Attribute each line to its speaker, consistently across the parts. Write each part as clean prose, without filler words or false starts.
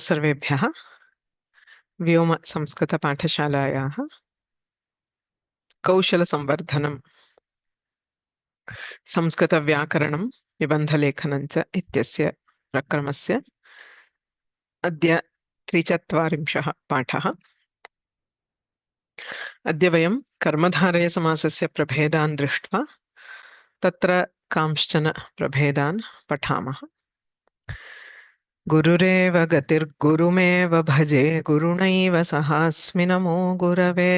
Speaker 1: सर्वेभ्यः व्योम संस्कृतपाठशालायाः कौशलसंवर्धनं संस्कृतव्याकरणं निबन्धलेखनं च इत्यस्य प्रक्रमस्य अद्य 43 पाठः। अद्य वयं कर्मधारयसमासस्य प्रभेदान् दृष्ट्वा तत्र कांश्चन प्रभेदान् पठामः। गुरुरेव गतिर्गुरुमेव भजे गुरुणैव सहास्मि नमो गुरवे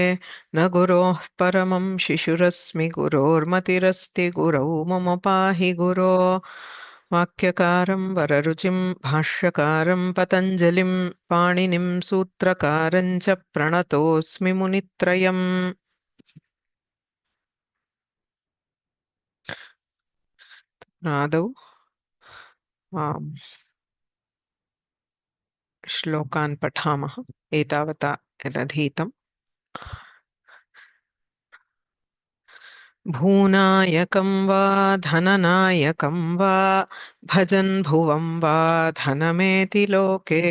Speaker 1: न गुरोः परमं शिशुरस्मि गुरोर्मतिरस्ति गुरौ मम पाहि गुरो। वाक्यकारं वररुचिं भाष्यकारं पतञ्जलिं पाणिनिं सूत्रकारं च प्रणतोऽस्मि मुनित्रयम्। आदौ श्लोकान् पठामः। एतावता यदधीतम्। भूनायकं वा धननायकं वा भजन् भुवं वा धनमेति लोके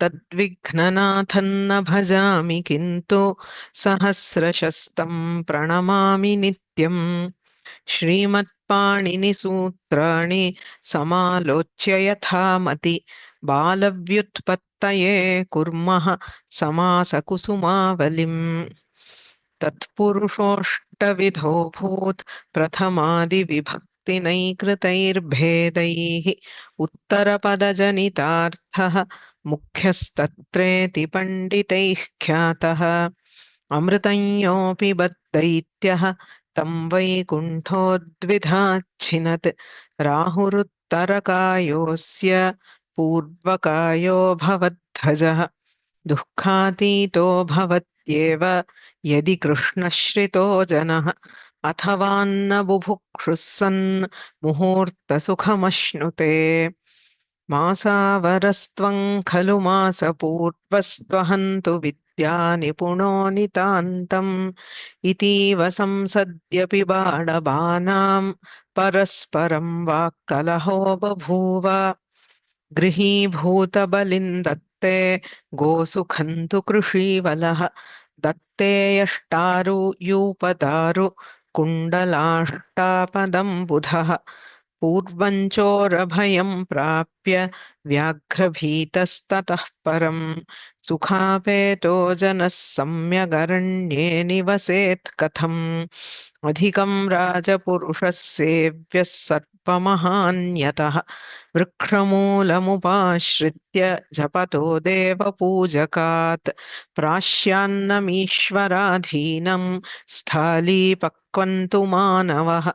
Speaker 1: तद्विघ्ननाथन्न भजामि किन्तु सहस्रशस्तं प्रणमामि नित्यम्। श्रीमत्पाणिनिसूत्राणि समालोच्य यथामति बालव्युत्पत्तये कुर्मः समासकुसुमावलिम्। तत्पुरुषोऽष्टविधो भूत् प्रथमादिविभक्तिनैकृतैर्भेदैः उत्तरपदजनितार्थः मुख्यस्तत्रेति पण्डितैः ख्यातः। अमृतंयोऽपि बद्दैत्यः तं वैकुण्ठोद्विधाच्छिनत् राहुरुत्तरकायोऽस्य पूर्वकायो भवद्ध्वजः दुःखातीतो भवत्येव यदि कृष्णश्रितो जनः अथवान्न बुभुक्षुः सन् मुहूर्तसुखमश्नुते। मासावरस्त्वं खलु मासपूर्वस्त्वहन्तु विद्यानिपुणो नितान्तम् इतीव संसद्यपि बाणबाणां परस्परं वाक्कलहो बभूव। गृहीभूतबलिन्दत्ते गोसुखन्तु कृषीवलः दत्ते यष्टारुयूपदारु कुण्डलाष्टापदं बुधः पूर्वञ्चोरभयं प्राप्य व्याघ्रभीतस्ततः परं सुखापेतो जनः सम्यगरण्ये निवसेत् कथम्। अधिकं राजपुरुषः सेव्यः सर्पमहान्यतः वृक्षमूलमुपाश्रित्य जपतो देवपूजकात् प्राश्यान्नमीश्वराधीनं स्थालीपक्वन्तु मानवः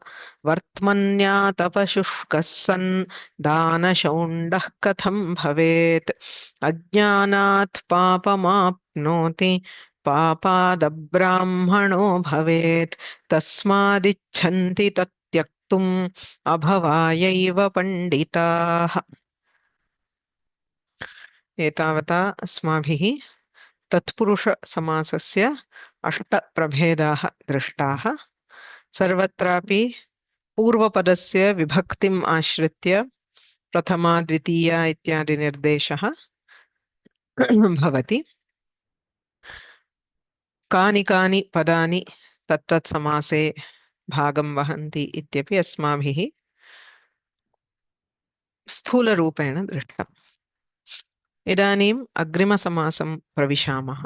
Speaker 1: वर्त्मन्यातपशुष्कः सन् दानशौण्डः कथं भवेत्। अज्ञानात् पापमाप्नोति पापादब्राह्मणो भवेत् तस्मादिच्छन्ति तत्यक्तुम् अभवायैव पण्डिताः। एतावता अस्माभिः तत्पुरुषसमासस्य 8 प्रभेदाः दृष्टाः। सर्वत्रापि पूर्वपदस्य विभक्तिम् आश्रित्य प्रथमा द्वितीया इत्यादि निर्देशः भवति। कानि कानि पदानि तत्तत् समासे भागं वहन्ति इत्यपि अस्माभिः स्थूलरूपेण दृष्टम्। इदानीम् अग्रिमसमासं प्रविशामः।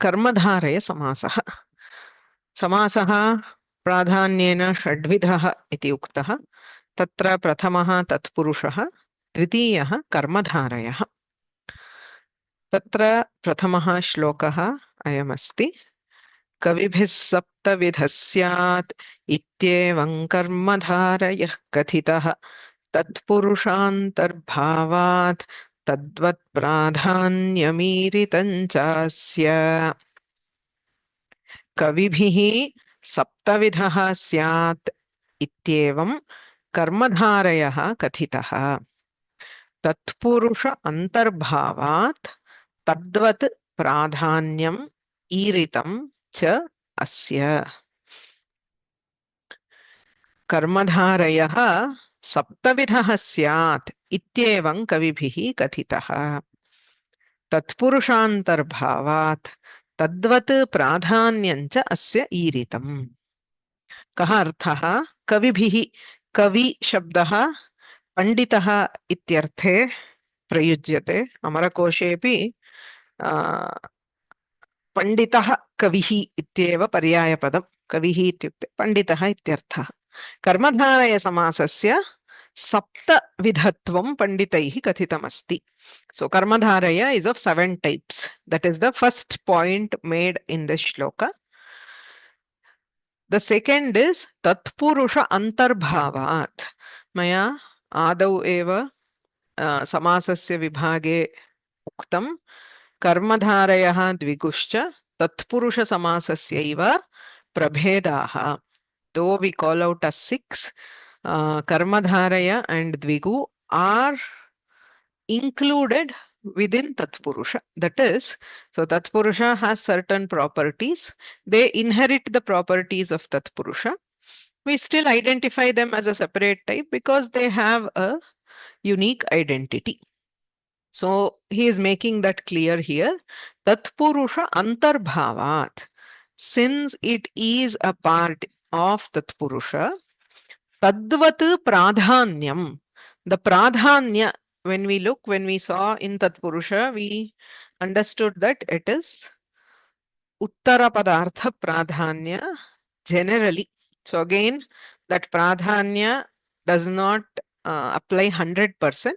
Speaker 1: कर्मधारयसमासः। समासः प्राधान्येन षड्विधः इति उक्तः। तत्र प्रथमः तत्पुरुषः, द्वितीयः कर्मधारयः। तत्र प्रथमः श्लोकः अयमस्ति। कविभिः सप्तविधः स्यात् इत्येवं कर्मधारयः कथितः तत्पुरुषान्तर्भावात् तद्वत् प्राधान्यमीरितं चास्य। कविभिः सप्तविधः स्यात् इत्येवं कर्मधारयः कथितः तत्पुरुष अन्तर्भावात् तद्वत् प्राधान्यम् ईरितं च अस्य। कर्मधारयः सप्तविधः स्यात् इत्येवं कविभिः कथितः। तत्पुरुषान्तर्भावात् तद्वत् प्राधान्यञ्च अस्य ईरितम्। कः अर्थः? कविभिः, कवि शब्दः पंडितः इत्यर्थे प्रयुज्यते। अमरकोशेऽपि पंडितः कविः इत्येव पर्यायपदं। कविः इत्युक्ते पंडितः इत्यर्थः। कर्मधारयसमासस्य सप्तविधत्वं पंडितैः कथितमस्ति. So Karmadharaya is of 7 types. That is the first point made in this shloka. The second is Tatpurusha Antarbhavat. Maya आदौ एव समासस्य विभागे उक्तं कर्मधारयः द्विगुश्च तत्पुरुषसमासस्यैव प्रभेदाः. Though we call out as 6, Karmadharaya and Dvigu are included within Tatpurusha. That is, so Tatpurusha has certain properties. They inherit the properties of Tatpurusha. We still identify them as a separate type because they have a unique identity. So he is making that clear here. Tatpurusha Antarbhavat. Since it is a part of Tatpurusha, Tadvat Pradhanyam. The Pradhanya, when we saw in Tatpurusha, we understood that it is Uttara Padartha Pradhanya generally. So again, that Pradhanya does not apply 100%,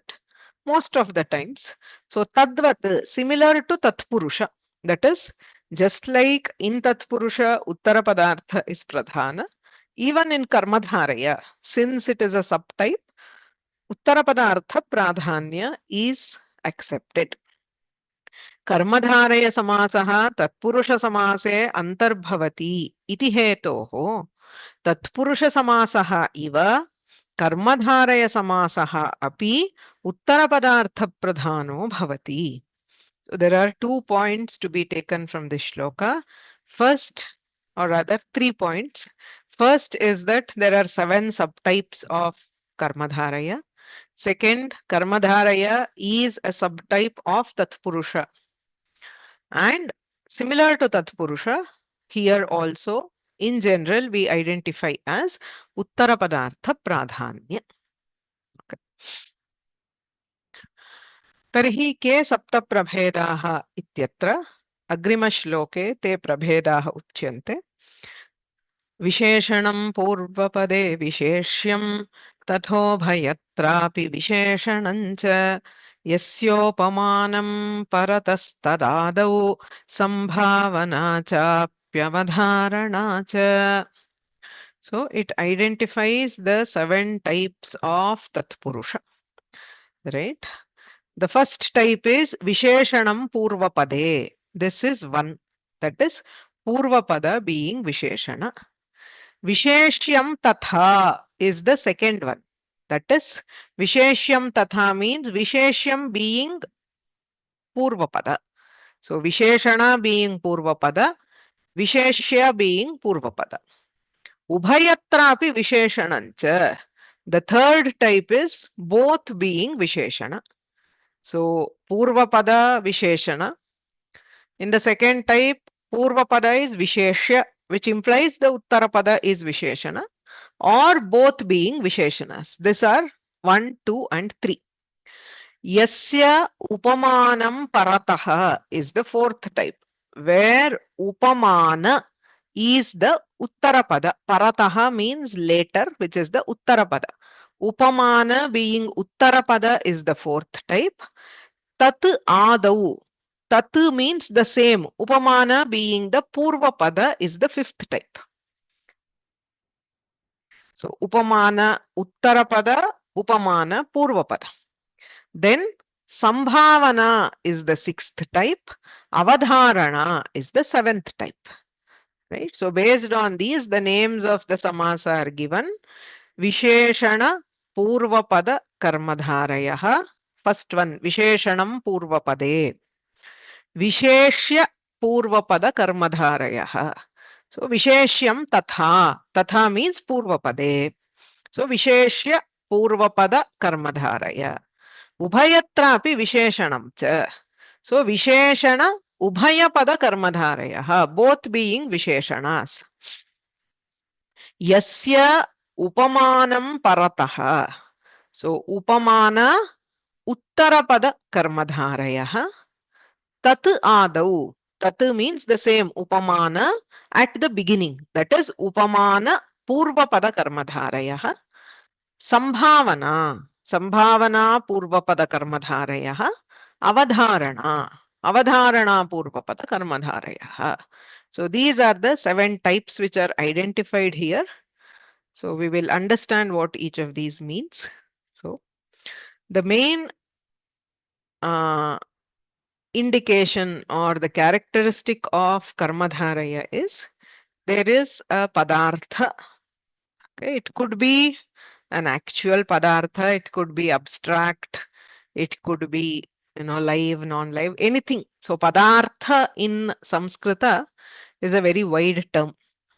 Speaker 1: most of the times. So Tadvat, similar to Tatpurusha. That is, just like in Tatpurusha, Uttara Padartha is Pradhana, even in Karmadharaya, since it is a subtype, Uttara Padartha Pradhanya is accepted. कर्मधारय समासः तत्पुरुष समासे अंतर्भवति इति हेतोः तत्पुरुष समासः इव कर्मधारय समासः अपि उत्तरपदार्थ प्रधानो भवति. So there are 2 points to be taken from this shloka. First, or rather 3 points. First is that there are 7 subtypes of Karmadharaya. Second, Karmadharaya is a subtype of Tatpurusha. And similar to Tatpurusha, here also, in general, we identify as Uttara Padartha Pradhanya. Okay. Tarhi ke sapta prabhedaha ityatra agrimashloke te prabhedaha uchyante. Visheshanam purvapade visheshyam tatho visheshanancha yasyopamanam paratastadadau sambhavana chapyavadharana cha. So it identifies the 7 types of Tatpurusha. Right? The first type is Visheshanam Purvapade. This is one. That is Purvapada being Visheshana. Visheshyam Tatha is the second one. That is Visheshyam Tatha means Visheshyam being Purvapada. So Visheshana being Purvapada, Visheshya being Purvapada. Ubhayatrapi Visheshanancha. The third type is both being Visheshana. So Purvapada Visheshana. In the second type, Purvapada is Visheshya, which implies the Uttarapada is Visheshana, or both being Visheshanas. These are 1, 2, and 3. Yasya Upamanam Parataha is the fourth type, where Upamana is the Uttarapada. Parataha means later, which is the Uttarapada. Upamana being Uttarapada is the fourth type. Tat Adau. Tat means the same. Upamana being the Purvapada is the fifth type. So Upamana Uttarapada, Upamana Purvapada. Then Sambhavana is the sixth type. Avadharana is the seventh type. Right? So based on these, the names of the samasa are given. Visheshana Purvapada Karmadharayaha. First one, Visheshanam Purvapade. Visheshya Purvapada Karmadharayaha. So Visheshyam Tatha. Tatha means Purvapade. So Visheshya Purvapada Karmadharaya. Ubhayatrapi Visheshanam cha. So Visheshana Ubhayapada Karmadharaya, both being Visheshanas. Yasya Upamanam Parataha. So Upamana Uttarapada Karmadharaya. Tat Adau. Tat means the same Upamana at the beginning. That is Upamana Purvapada Karmadharaya. Sambhavana. Sambhavana Purvapada Karmadharaya. Avadharana. Avadharana Purvapada Karmadharaya. So these are the 7 types which are identified here. So we will understand what each of these means. So the main indication or the characteristic of Karmadharaya is there is a Padartha. Okay, it could be an actual Padartha, it could be abstract, it could be live, non-live, anything. So Padartha in Samskrita is a very wide term.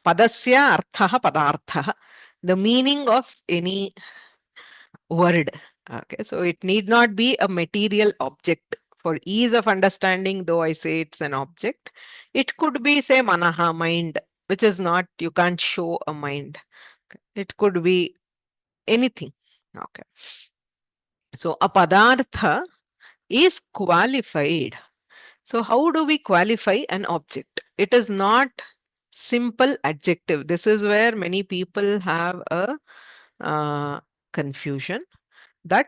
Speaker 1: Padasya arthaha padarthaha, the meaning of any word. Okay, so it need not be a material object. For ease of understanding, though I say it's an object, it could be, say, manaha, mind, which is not, you can't show a mind. Okay. It could be anything. Okay. So a padartha is qualified. So how do we qualify an object? It is not simple adjective. This is where many people have a confusion that,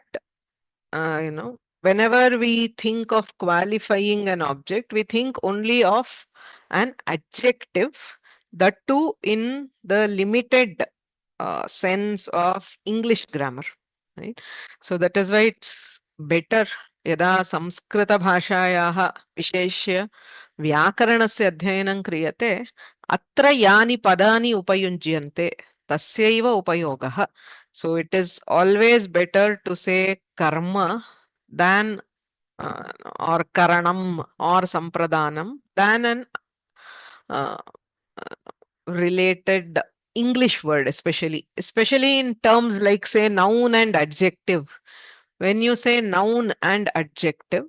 Speaker 1: whenever we think of qualifying an object, we think only of an adjective, that too in the limited sense of English grammar, right? So that is why it's better यदा संस्कृतभाषायाः विशेष्य व्याकरणस्य अध्ययनं क्रियते अत्र यानि पदानि उपयुज्यन्ते तस्यैव उपयोगः. So it is always better to say karma than or karanam or sampradanam than an related English word, especially in terms like, say, noun and adjective. When you say noun and adjective,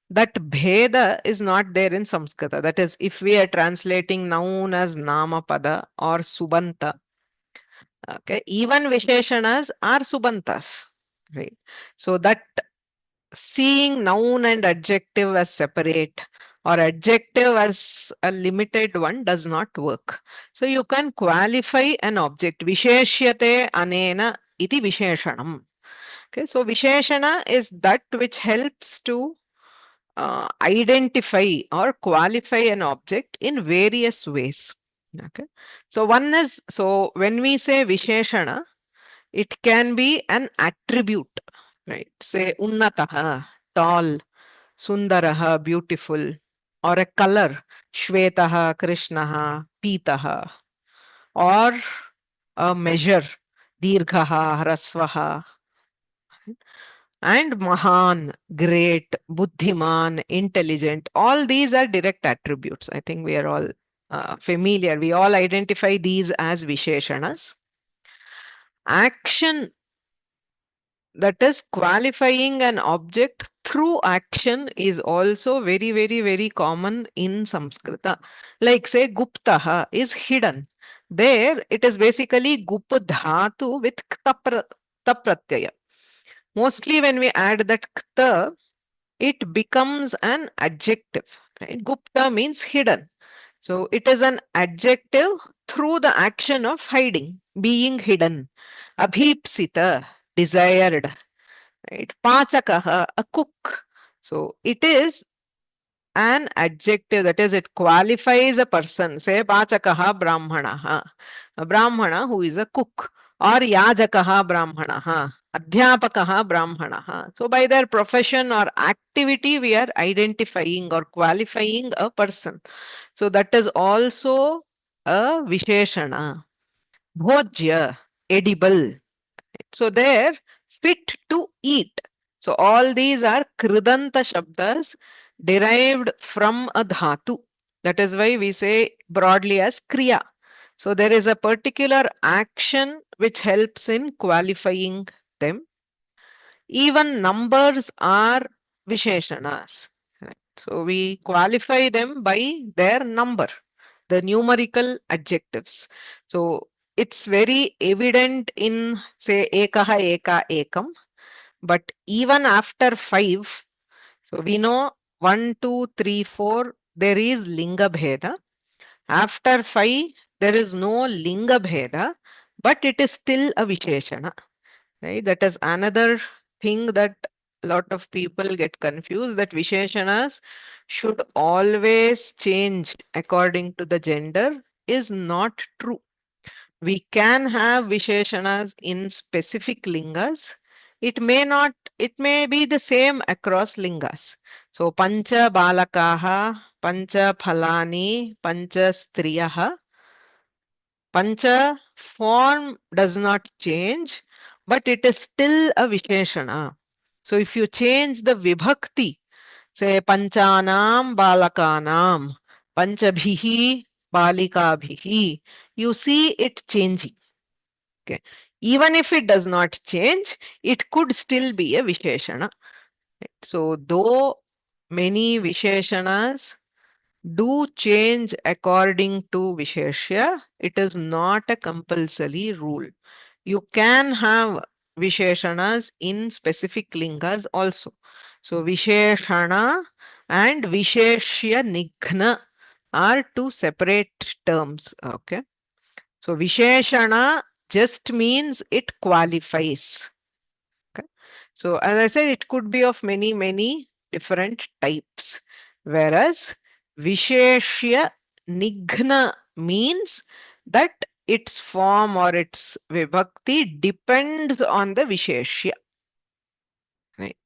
Speaker 1: that bheda is not there in Samskrita. That is, if we are translating noun as namapada or subanta, okay, even visheshanas are subantas, right? So that seeing noun and adjective as separate or adjective as a limited one does not work. So you can qualify an object. Visheshyate anena iti visheshanam. Okay, so visheshana is that which helps to identify or qualify an object in various ways. Okay, so one is, so when we say visheshana, it can be an attribute, right? Say unnataha, tall, sundaraha, beautiful, or a color, shvetaha, krishnaha, pitaha, or a measure, dirghaha, hrasvaha, and mahan, great, buddhiman, intelligent. All these are direct attributes. I think we are all familiar. We all identify these as visheshanas. Action, that is qualifying an object through action, is also very, very, very common in Samskrita. Like, say, guptaha is hidden. There it is basically gup dhatu with kta pratyaya. Mostly when we add that kta, it becomes an adjective, right? Gupta means hidden. So it is an adjective through the action of hiding, being hidden. Abhipsita, desired, right? Pachakaha, a cook. So it is an adjective, that is, it qualifies a person. Say Pachakaha Brahmanaha, a Brahmana who is a cook, or Yajakaha Brahmanaha, Adhyapakaha Brahmanaha. So by their profession or activity, we are identifying or qualifying a person. So that is also a Visheshana. Bhojya, edible. So there, fit to eat. So all these are Kridanta Shabdas derived from a dhatu. That is why we say broadly as Kriya. So there is a particular action which helps in qualifying them. Even numbers are Visheshanas. Right? So we qualify them by their number, the numerical adjectives. So it's very evident in, say, Ekaha, Eka, Ekam. But even after 5, so we know 1, 2, 3, 4, there is Linga Bheda. After 5, there is no Linga Bheda, but it is still a Visheshana. Right? That is another thing that a lot of people get confused, that Visheshanas should always change according to the gender is not true. We can have Visheshanas in specific lingas. It may be the same across lingas. So Pancha Balakaha, Pancha Phalani, Pancha Striyaha. Pancha form does not change, but it is still a Visheshana. So if you change the Vibhakti, say Panchanam Balakanam, Panchabhihi Balikabhihi, you see it changing. Okay. Even if it does not change, it could still be a Visheshana. So though many Visheshanas do change according to Visheshya, it is not a compulsory rule. You can have Visheshanas in specific lingas also. So Visheshana and Visheshya Nighna are two separate terms. Okay. So Visheshana just means it qualifies. Okay. So as I said, it could be of many, many different types. Whereas Visheshya Nighna means that its form or its vibhakti depends on the Visheshya. Right.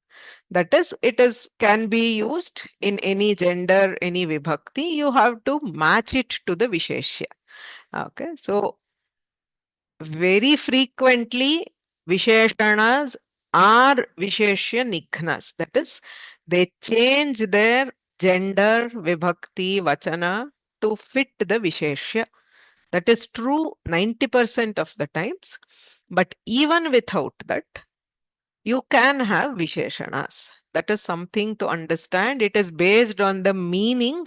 Speaker 1: That is, can be used in any gender, any vibhakti. You have to match it to the Visheshya. Okay. So very frequently Visheshanas are Visheshya Nighnas. That is, they change their gender, vibhakti, vachana to fit the Visheshya. That is true 90% of the times. But even without that, you can have Visheshanas. That is something to understand. It is based on the meaning,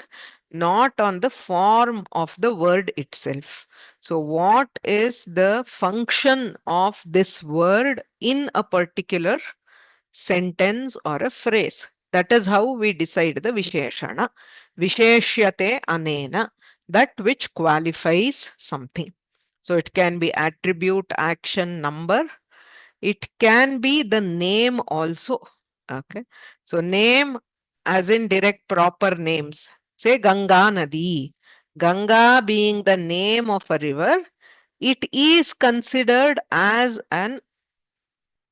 Speaker 1: not on the form of the word itself. So, what is the function of this word in a particular sentence or a phrase? That is how we decide the Visheshana. Visheshyate anena, that which qualifies something. So, it can be attribute, action, number. It can be the name also. Okay. So name as in direct proper names. Say Ganga Nadi. Ganga being the name of a river, it is considered as an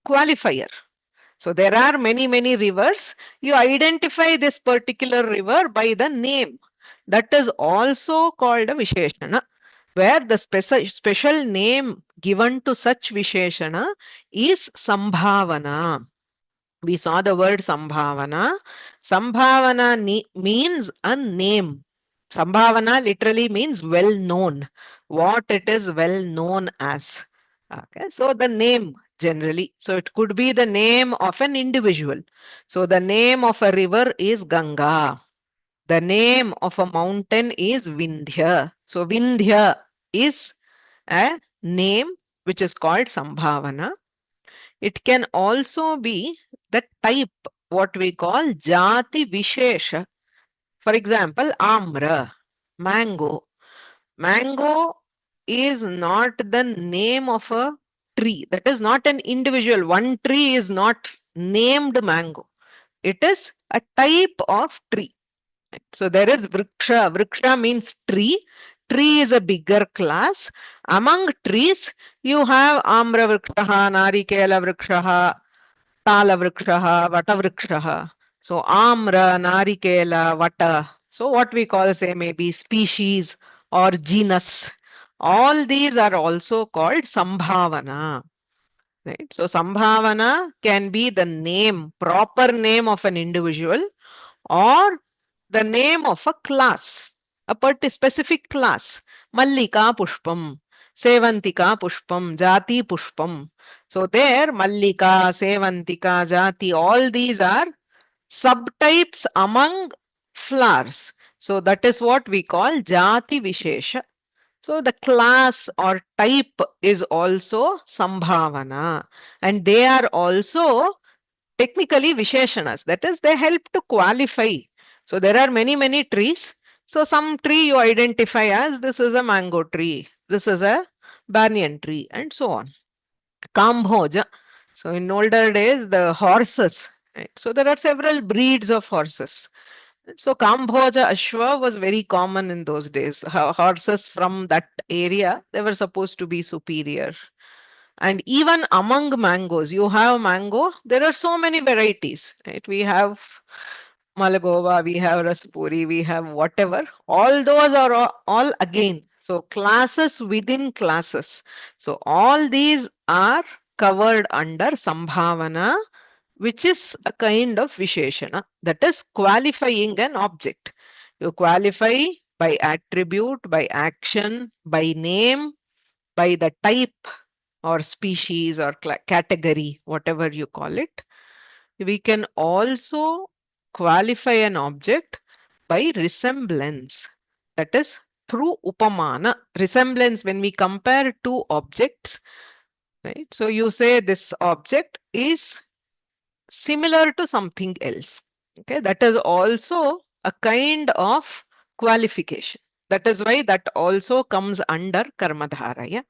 Speaker 1: qualifier. So there are many, many rivers. You identify this particular river by the name. That is also called a Visheshana, where the special name given to such Visheshana is Sambhavana. We saw the word Sambhavana. Sambhavana means a name. Sambhavana literally means well known, what it is well known as. Okay, so the name generally. So it could be the name of an individual. So the name of a river is Ganga. The name of a mountain is Vindhya. So Vindhya is a name which is called Sambhavana. It can also be the type, what we call Jati Vishesha. For example, Amra, mango. Mango is not the name of a tree. That is not an individual. One tree is not named mango. It is a type of tree. So there is Vriksha. Vriksha means tree. Tree is a bigger class. Among trees, you have Amra Vrikshaha, Narikela Vrikshaha, Tala Vrikshaha, Vata Vrikshaha. So Amra, Narikela, Vata. So what we call say maybe species or genus. All these are also called Sambhavana. Right? So Sambhavana can be the name, proper name of an individual, or the name of a class, a specific class. Mallika Pushpam. Sevantika Pushpam, Jati Pushpam. So there, Mallika, Sevantika, Jati, all these are subtypes among flowers. So that is what we call Jati Vishesha. So the class or type is also Sambhavana, and they are also technically Visheshanas. That is, they help to qualify. So there are many trees. So some tree you identify as this is a mango tree, this is a banyan tree, and so on. Kambhoja. So in older days, the horses, right? So there are several breeds of horses. So Kambhoja Ashwa was very common in those days. Horses from that area, they were supposed to be superior. And even among mangoes, you have mango, there are so many varieties, right? We have Malagova, we have Raspuri, we have whatever. All those are all again. So classes within classes. So all these are covered under Sambhavana, which is a kind of Visheshana, that is qualifying an object. You qualify by attribute, by action, by name, by the type or species or category, whatever you call it. We can also qualify an object by resemblance. That is through upamana. Resemblance, when we compare two objects, right? So you say this object is similar to something else. Okay, that is also a kind of qualification. That is why that also comes under Karmadharaya.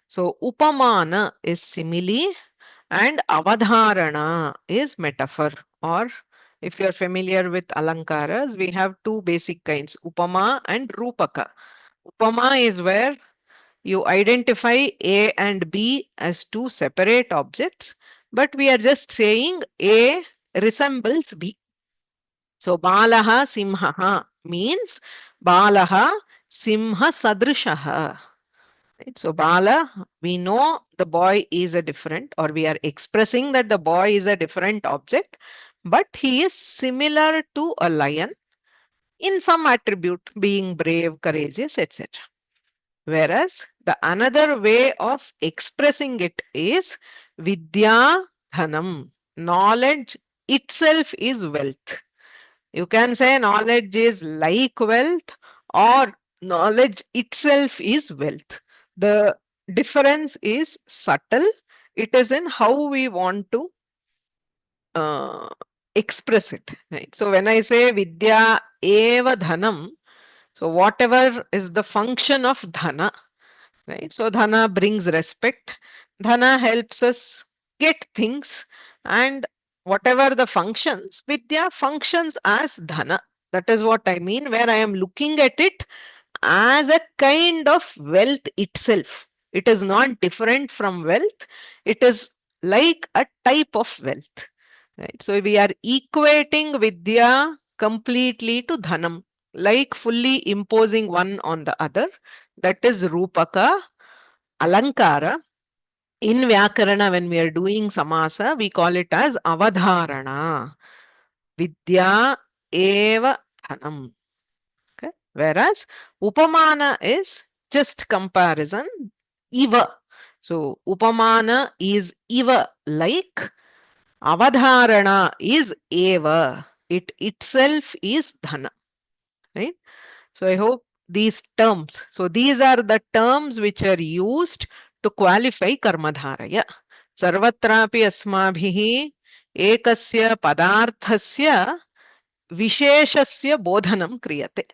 Speaker 1: So upamana is simile and avadharana is metaphor. Or if you are familiar with alankaras, we have two basic kinds, upama and rupaka. Upama is where you identify A and B as two separate objects, but we are just saying A resembles B. So Balaha Simhaha means Balaha Simha Sadrishaha. Right? So Bala, we know the boy is a different, or we are expressing that the boy is a different object, but he is similar to a lion in some attribute, being brave, courageous, etc. Whereas the another way of expressing it is Vidya Dhanam. Knowledge itself is wealth. You can say knowledge is like wealth, or knowledge itself is wealth. The difference is subtle. It is in how we want to express it. Right? So when I say Vidya eva dhanam, so whatever is the function of dhana, right? So dhana brings respect. Dhana helps us get things, and whatever the functions, Vidya functions as dhana. That is what I mean, where I am looking at it as a kind of wealth itself. It is not different from wealth. It is like a type of wealth. Right? So we are equating Vidya completely to Dhanam, like fully imposing one on the other. That is Rupaka, Alankara. In Vyakarana, when we are doing Samasa, we call it as Avadharana. Vidya eva Dhanam. Okay? Whereas Upamana is just comparison, Iva. So Upamana is Iva, like. Avadharana is eva. It itself is dhana. Right? So I hope these terms. So these are the terms which are used to qualify karmadharaya. Sarvatrapi asmabhihi ekasya padarthasya visheshasya bodhanam kriyate.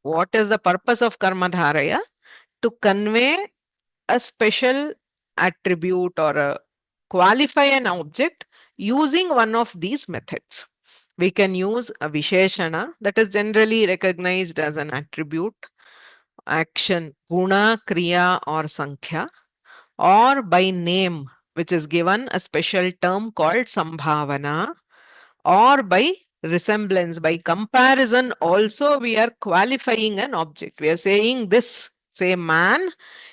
Speaker 1: What is the purpose of karmadharaya? To convey a special attribute or qualify an object using one of these methods. We can use a Visheshana, that is generally recognized as an attribute, action, guna, kriya, or sankhya, or by name, which is given a special term called sambhavana, or by resemblance, by comparison. Also, we are qualifying an object. We are saying this, say man,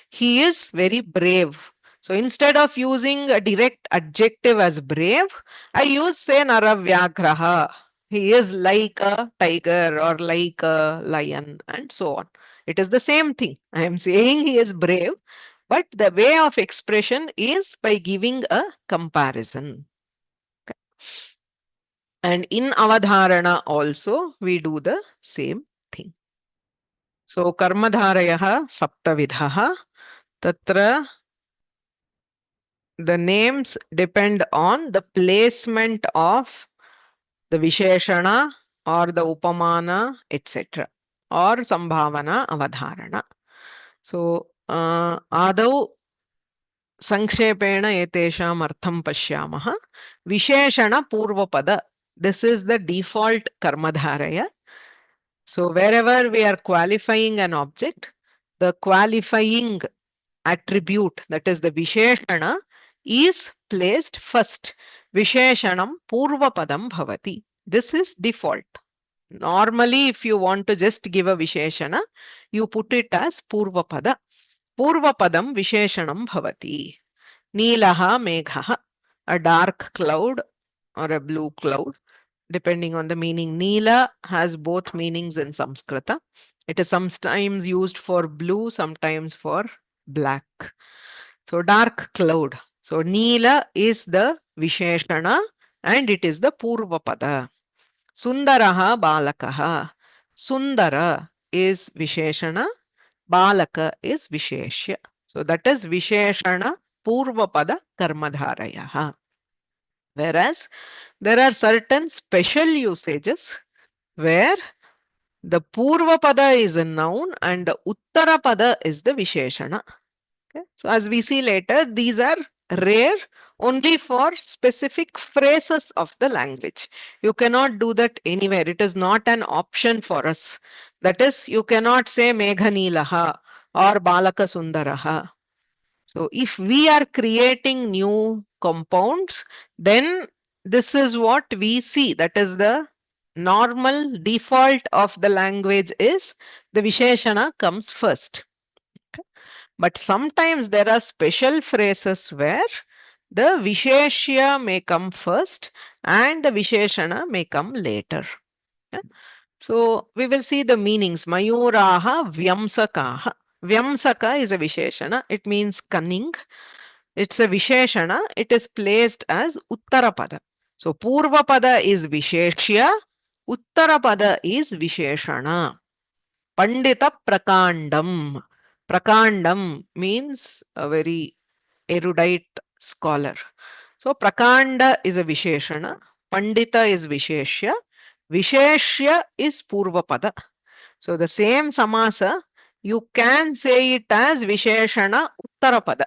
Speaker 1: he is very brave. So instead of using a direct adjective as brave, I use say Naravyagraha. He is like a tiger or like a lion, and so on. It is the same thing. I am saying he is brave, but the way of expression is by giving a comparison. Okay. And in Avadharana also, we do the same thing. So, Karmadharayah Saptavidhaha, Tatra the names depend on the placement of the Visheshana or the Upamana, etc. or Sambhavana Avadharana. So, Adau Sankshepena etesham artham pashyamaha. Visheshana Purvapada. This is the default Karmadharaya. So, wherever we are qualifying an object, the qualifying attribute, that is the Visheshana, is placed first. Visheshanam Purvapadam Bhavati. This is default. Normally, if you want to just give a Visheshana, you put it as Purvapada. Purvapadam Visheshanam Bhavati. Neelaha Meghaha, a dark cloud or a blue cloud, depending on the meaning. Neela has both meanings in Samskrita. It is sometimes used for blue, sometimes for black. So, dark cloud. So, Neela is the Visheshana and it is the Purvapada. Sundaraha Balakaha. Sundara is Visheshana, Balaka is Visheshya. So, that is Visheshana Purvapada Karmadharayaha. Whereas there are certain special usages where the Purvapada is a noun and the Uttarapada is the Visheshana. Okay. So, as we see later, these are rare only for specific phrases of the language. You cannot do that anywhere. It is not an option for us. That is, you cannot say Meghanilaha or Balaka Sundaraha. So, if we are creating new compounds, then this is what we see. That is the normal default of the language is the Visheshana comes first. Okay. But sometimes there are special phrases where the Visheshya may come first and the Visheshana may come later. Okay. So, we will see the meanings. Mayuraha Vyamsakaha. Vyamsaka is a Visheshana. It means cunning. It's a Visheshana. It is placed as Uttarapada. So, Purvapada is Visheshya. Uttarapada is Visheshana. Pandita Prakandam. Prakandam means a very erudite scholar. So, Prakanda is a Visheshana. Pandita is Visheshya. Visheshya is Purvapada. So, the same samasa, you can say it as Visheshana Uttarapada.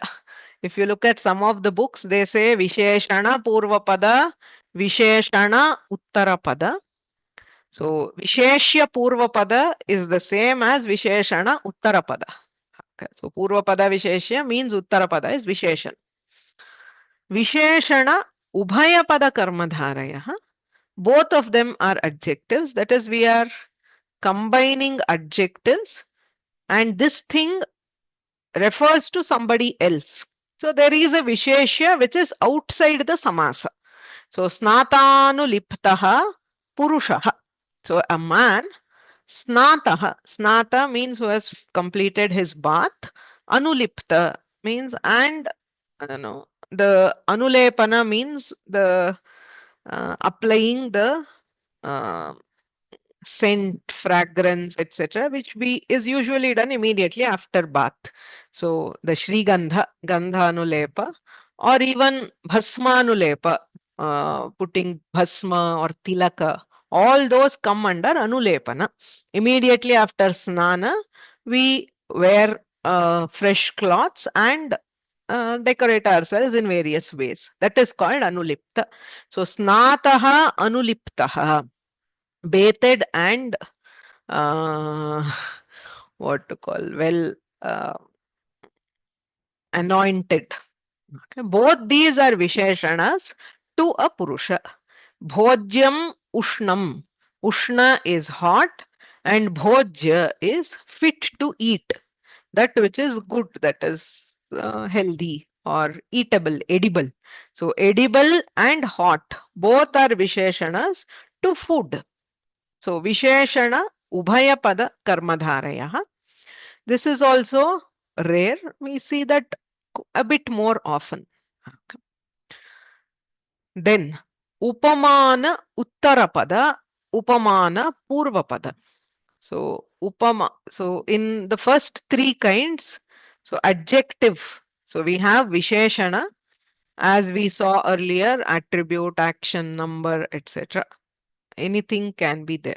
Speaker 1: If you look at some of the books, they say Visheshana Purvapada, Visheshana Uttarapada. So, Visheshya Purvapada is the same as Visheshana Uttarapada. Okay. So, Purvapada Visheshya means Uttarapada is Visheshan. Visheshana Ubhayapada Karmadharayaha. Both of them are adjectives. That is, we are combining adjectives and this thing refers to somebody else. So, there is a Visheshya which is outside the samasa. So, Snatanuliptaha Purushaha. So, a man, Snataha. Snata means who has completed his bath. Anulipta means and, I don't know, the Anulepana means the applying the scent, fragrance, etc., which is usually done immediately after bath. So, the Shrigandha, Gandhanulepa, or even Bhasmanulepa, putting Bhasma or Tilaka, all those come under Anulepana. Immediately after Snana, we wear fresh cloths and decorate ourselves in various ways. That is called Anulipta. So, Snataha Anuliptaha. Bathed and what to call, well, anointed. Okay. Both these are Visheshanas to a Purusha. Bhojyam Ushnam. Ushna is hot and Bhojya is fit to eat. That which is good, that is healthy or eatable, edible. So, edible and hot, both are Visheshanas to food. So, Visheshana Ubhayapada Karmadharayaha. This is also rare. We see that a bit more often. Okay. Then upamana uttarapada, upamana purvapada. So upama. So in the first three kinds, so adjective. So we have visheshana, as we saw earlier, attribute, action, number, etc. Anything can be there.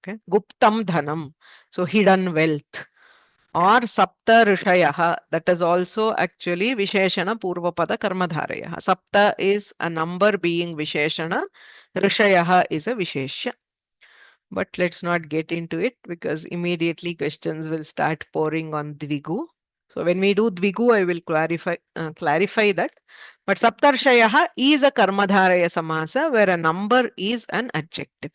Speaker 1: Okay. Guptam dhanam. So hidden wealth. Or sapta rishayaha, that is also actually visheshana purvapada karmadharayaha. Sapta is a number being visheshana, rishayaha is a visheshya. But let's not get into it because immediately questions will start pouring on dvigu. So when we do dvigu, I will clarify that. But saptarshayaha is a karmadharaya samasa where a number is an adjective.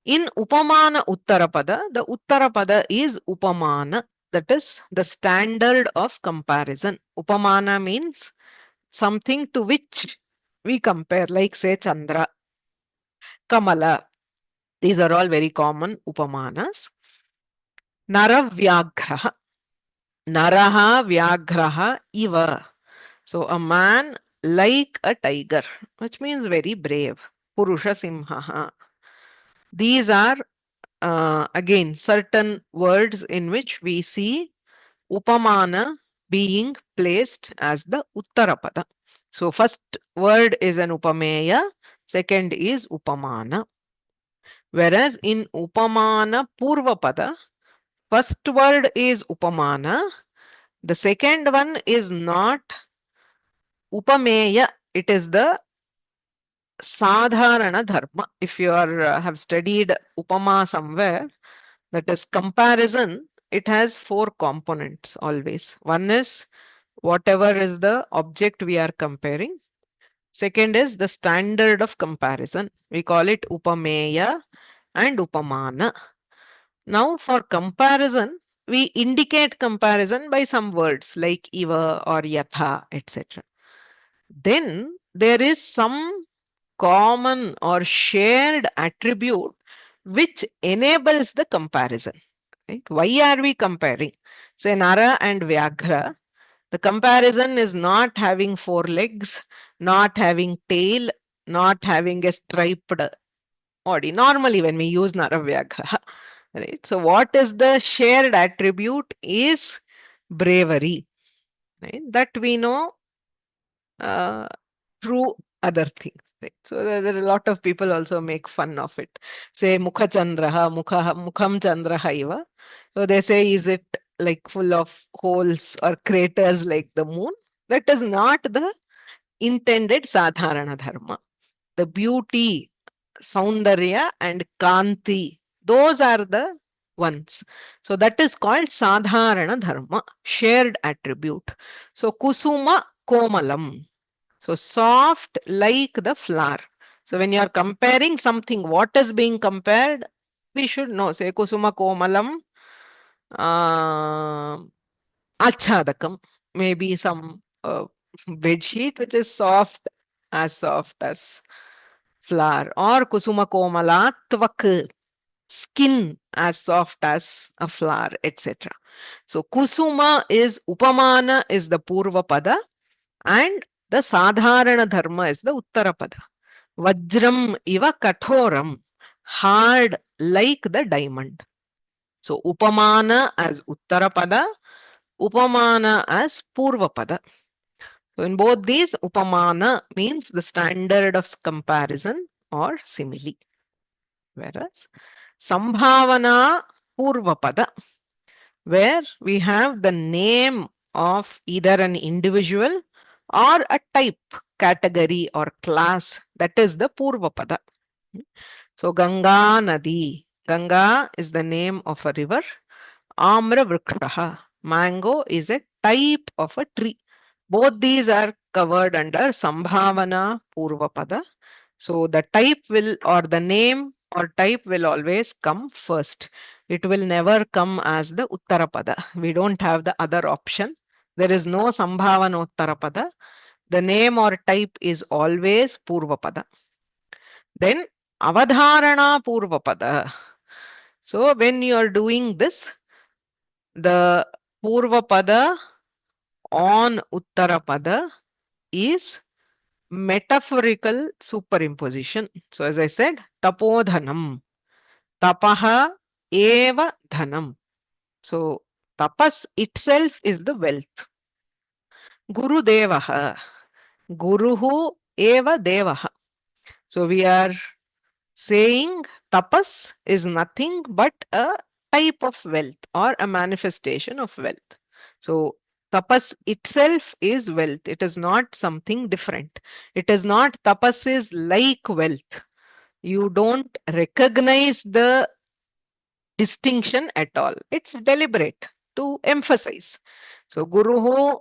Speaker 1: In upamana uttarapada, the uttarapada is upamana, that is the standard of comparison. Upamana means something to which we compare, like say Chandra, Kamala. These are all very common upamanas. Naravyagraha. Naraha Vyagraha Iva. So a man like a tiger, which means very brave. Purusha Simhaha. These are again certain words in which we see upamana being placed as the uttarapada. So first word is an upameya, second is upamana. Whereas in upamana purvapada, first word is upamana, the second one is not upameya, it is the sadharana dharma. If you are have studied upama somewhere, that is comparison, it has four components always. One is whatever is the object we are comparing. Second is the standard of comparison. We call it upameya and upamana. Now for comparison, we indicate comparison by some words like iva or yatha, etc. Then there is some common or shared attribute which enables the comparison. Right? Why are we comparing? Say Nara and Vyaghra. The comparison is not having four legs, not having tail, not having a striped body. Normally, when we use Nara Vyaghra, right? So, what is the shared attribute is bravery, right? That we know through other things. Right? So there are a lot of people also make fun of it. Say Mukha Chandraha, Mukham Chandraha iva. So they say, is it like full of holes or craters like the moon? That is not the intended sadharana dharma. The beauty, saundarya and kanti, those are the ones. So that is called sadharana dharma, shared attribute. So kusuma komalam. So soft like the flower. So when you are comparing something, what is being compared? We should know. Say kusuma komalam, achadakam. Maybe some bed sheet which is soft as flower, or kusuma komala tvak, skin as soft as a flower, etc. So kusuma is upamana is the purva pada, and the sadharana dharma is the uttara pada. Vajram iva kathoram, hard like the diamond. So upamana as uttara pada, upamana as purva pada. So in both these, upamana means the standard of comparison or simile. Whereas sambhavana purvapada, where we have the name of either an individual or a type, category or class, that is the purvapada. So Ganga Nadi. Ganga is the name of a river. Amra Vrikshaha. Mango is a type of a tree. Both these are covered under Sambhavana Purvapada. So the type will, or the name or type will always come first. It will never come as the Uttarapada. We don't have the other option. There is no Sambhavana Uttarapada. The name or type is always Purvapada. Then Avadharana Purvapada. So when you are doing this, the Purvapada on Uttarapada is metaphorical superimposition. So as I said, tapodhanam, tapaha eva dhanam. So tapas itself is the wealth. Guru devaha, guruhu eva devaha. So we are saying tapas is nothing but a type of wealth or a manifestation of wealth. So tapas itself is wealth. It is not something different. It is not tapas is like wealth. You don't recognize the distinction at all. It's deliberate to emphasize. So Guru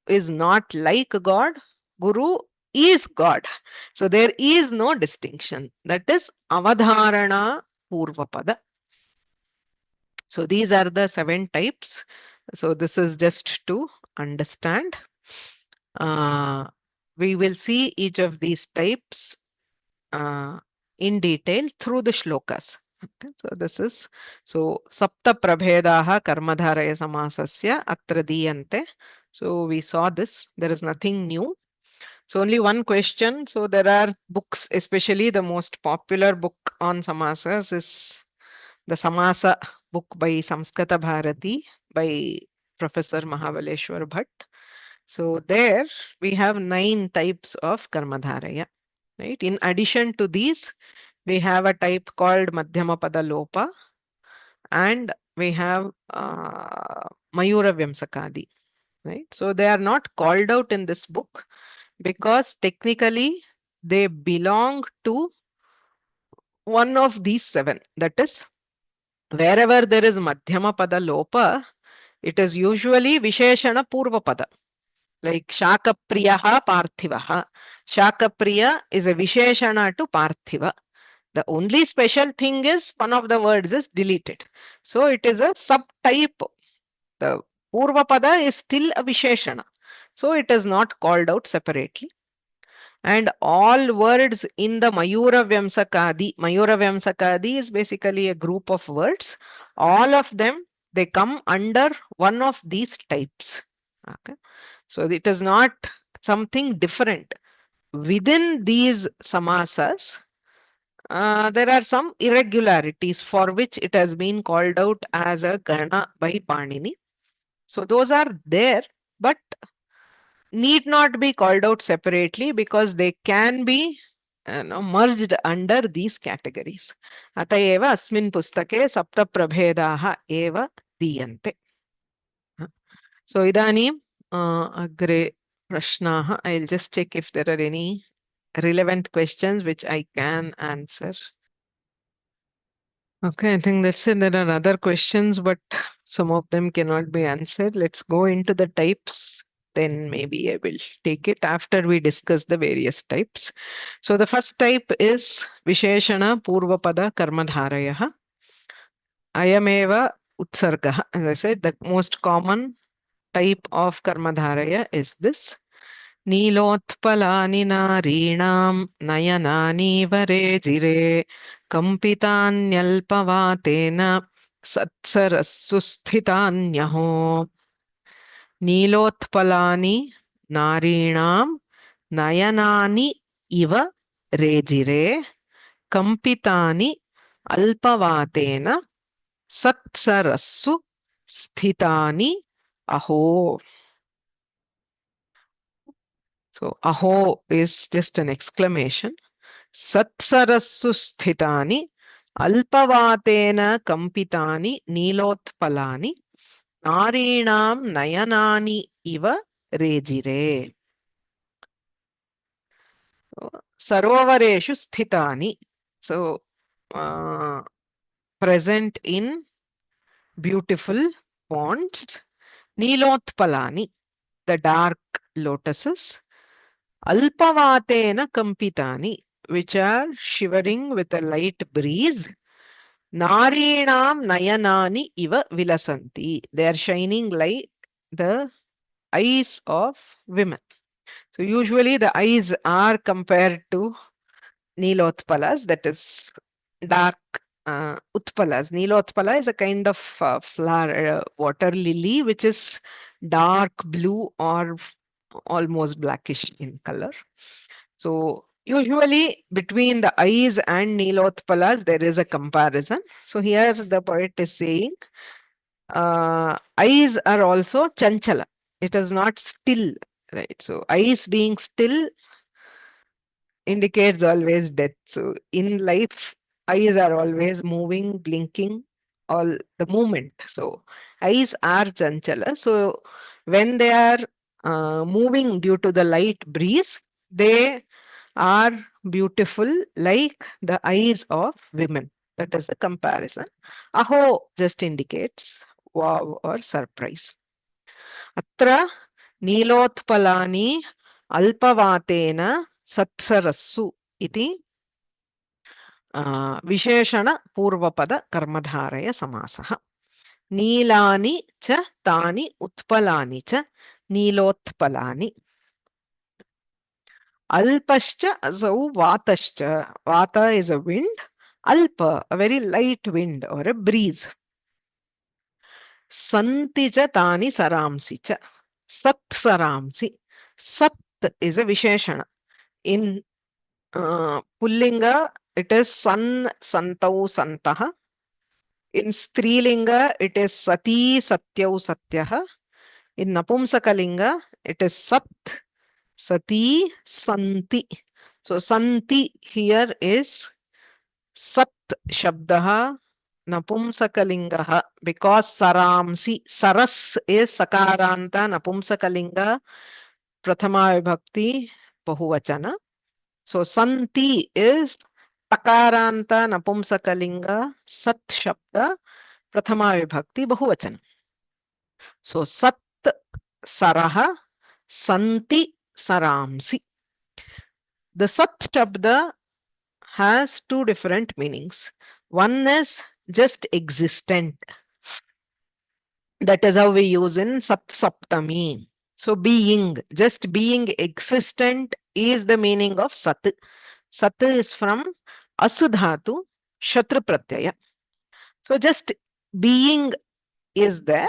Speaker 1: is not like God. Guru is God. So there is no distinction. That is Avadharana Purvapada. So these are the 7 types. So this is just to understand. We will see each of these types in detail through the shlokas. Okay, so this is Sapta Prabhedaha Karmadharaya Samasasya Atra Diyante. So we saw this. There is nothing new. So only one question. So there are books, especially the most popular book on samasas is the Samasa book by Samskata Bharati by Professor Mahabaleshwar Bhatt. So there we have 9 types of Karmadharaya. Right? In addition to these, we have a type called Madhyamapada Lopa and we have Mayura Vyamsakadi. Right? So they are not called out in this book because technically they belong to one of these 7. That is, wherever there is Madhyamapada Lopa, it is usually Visheshana Purvapada. Like Shakapriyaha Parthivaha. Shakapriya is a Visheshana to Parthiva. The only special thing is one of the words is deleted. So it is a subtype. The Purvapada is still a Visheshana. So it is not called out separately. And all words in the Mayura Vyamsakadi is basically a group of words. All of them, they come under one of these types. Okay. So it is not something different. Within these samasas, there are some irregularities for which it has been called out as a Gana by Panini. So those are there, but need not be called out separately because they can be merged under these categories. Atayeva asmin pustake sapta prabhedaha eva diyante. So idanim agre prashnaha. I'll just check if there are any relevant questions which I can answer. Okay, I think that's it. There are other questions, but some of them cannot be answered. Let's go into the types. Then maybe I will take it after we discuss the various types. So the first type is Visheshana Purvapada Karmadharayaha. Ayameva Utsargaha. As I said, the most common type of Karmadharaya is this. Nilotpalani narinam nayanani varejiре kampitanyalpavatena satsarassusthitannyaho. Nilotpalani narinam nayanani iva rejire kampitani alpavatena satsarassu sthitani aho. So aho is just an exclamation. Satsarassu sthitani alpavatena kampitani nilotpalani narinam nayanani iva rejire. Sarovareshu sthitani. So present in beautiful ponds. Nilotpalani, the dark lotuses. Alpavatena kampitani, which are shivering with a light breeze. Narinam nayanani iva vilasanti. They are shining like the eyes of women. So usually the eyes are compared to Nilotpalas, that is dark utpalas. Nilotpala is a kind of flower, water lily, which is dark blue or almost blackish in color. So usually between the eyes and Nilotpalas, there is a comparison. So here the poet is saying, eyes are also chanchala. It is not still, right? So eyes being still indicates always death. So in life, eyes are always moving, blinking, all the movement. So eyes are chanchala. So when they are moving due to the light breeze, they are beautiful like the eyes of women. That is the comparison. Aho just indicates wow or surprise. Atra नीलोत्पलानि अल्पवातेन सत्सरस्सु इति विशेषण पूर्वपद कर्मधारय समासः. नीलानि च तानि उत्पलानि च नीलोत्पलानि. Alpascha asau vatascha. Vata is a wind. Alpa, a very light wind or a breeze. Santi cha tani saramsi cha. Sat saramsi. Sat is a visheshana. In Pullinga, it is san, santau, santaha. In Strilinga, it is sati, satyau, satyaha. In Napumsakalinga, it is sat, sati, santi. So santi here is sat shabdaha napumsakalingaha because saramsi. Saras is sakaranta napumsakalinga prathama vibhakti bahuvachana. So santi is takaranta napumsakalinga sat shabda prathama vibhakti bahuvachana. So sat saraha santi saramsi. The sat shabda has two different meanings. One is just existent. That is how we use in Sat Saptami. So being, just being existent is the meaning of Sat. Sat is from Asudhatu, Shatru Pratyaya. So just being is there,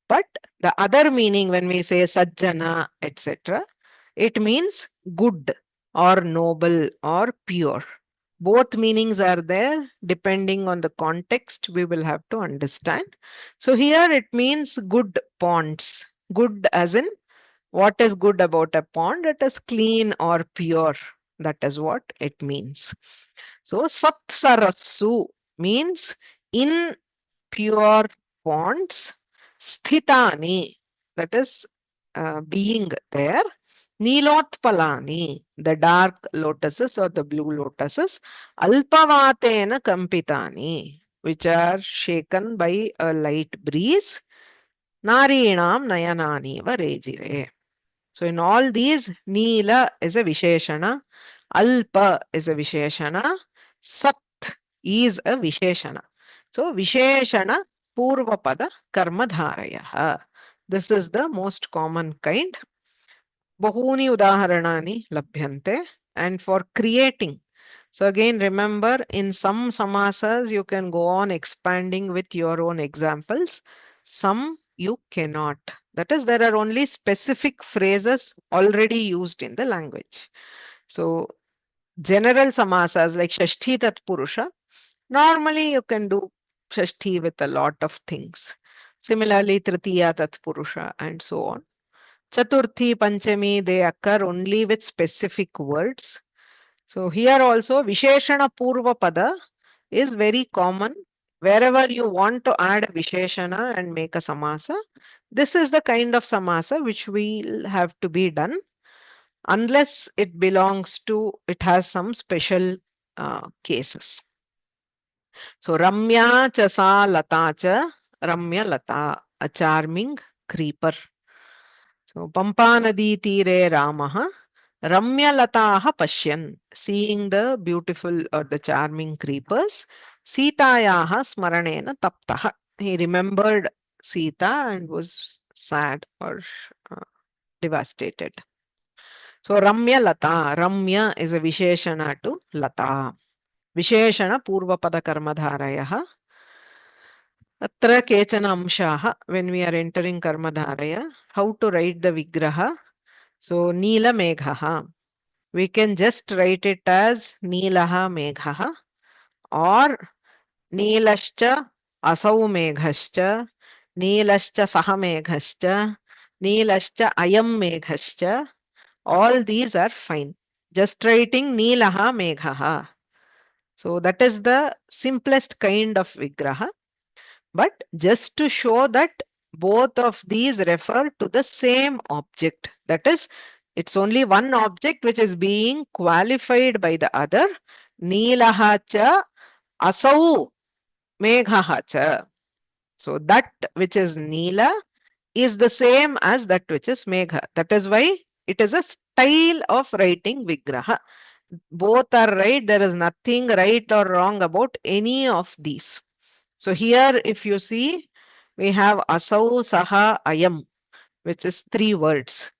Speaker 1: but the other meaning when we say Sajjana, etc., it means good or noble or pure. Both meanings are there depending on the context we will have to understand. So here it means good ponds. Good as in what is good about a pond? It is clean or pure. That is what it means. So Sat Sarasu means in pure ponds. Sthitani, that is being there. Nilotpalani, the dark lotuses or the blue lotuses. Alpavatena kampitani, which are shaken by a light breeze. Narinam nayanani varejire. So in all these, Neela is a Visheshana, Alpa is a Visheshana, Sat is a Visheshana. So Visheshana Purvapada Karmadharayaha. This is the most common kind. Bahuni udaharanani labhyante. And for creating. So again, remember in some samasas, you can go on expanding with your own examples. Some you cannot. That is, there are only specific phrases already used in the language. So general samasas like Shashti Tat Purusha, normally you can do Shashti with a lot of things. Similarly, Tritiya Tat Purusha and so on. Chaturthi, Panchami, they occur only with specific words. So here also Visheshana Purva Pada is very common. Wherever you want to add a Visheshana and make a Samasa, this is the kind of Samasa which will have to be done unless it belongs to, it has some special cases. So Ramya Chasa Lata Cha, Ramya Lata, a charming creeper. So Pampa Nadi Tire Ramaha, Ramya Lataha Pashyan, seeing the beautiful or the charming creepers. Sitayaha Smaranena Taptaha. He remembered Sita and was sad or devastated. So Ramya Lata, Ramya is a Visheshana to Lata. विशेषण पूर्वपदकर्मधारयः अत्र केचन अंशाः when we are entering कर्मधारय how to write the vigraha. So नीलमेघः, we can just write it as नीलः मेघः or नीलश्च असौ मेघश्च नीलश्च सः मेघश्च नीलश्च अयं मेघश्च. All these are fine. Just writing Neelaha Meghaha. So that is the simplest kind of Vigraha. But just to show that both of these refer to the same object. That is, it's only one object which is being qualified by the other. Neelaha cha asau meghaha cha. So that which is Neela is the same as that which is Megha. That is why it is a style of writing Vigraha. Both are right. There is nothing right or wrong about any of these. So here, if you see, we have Asau, Saha, Ayam, which is 3 words.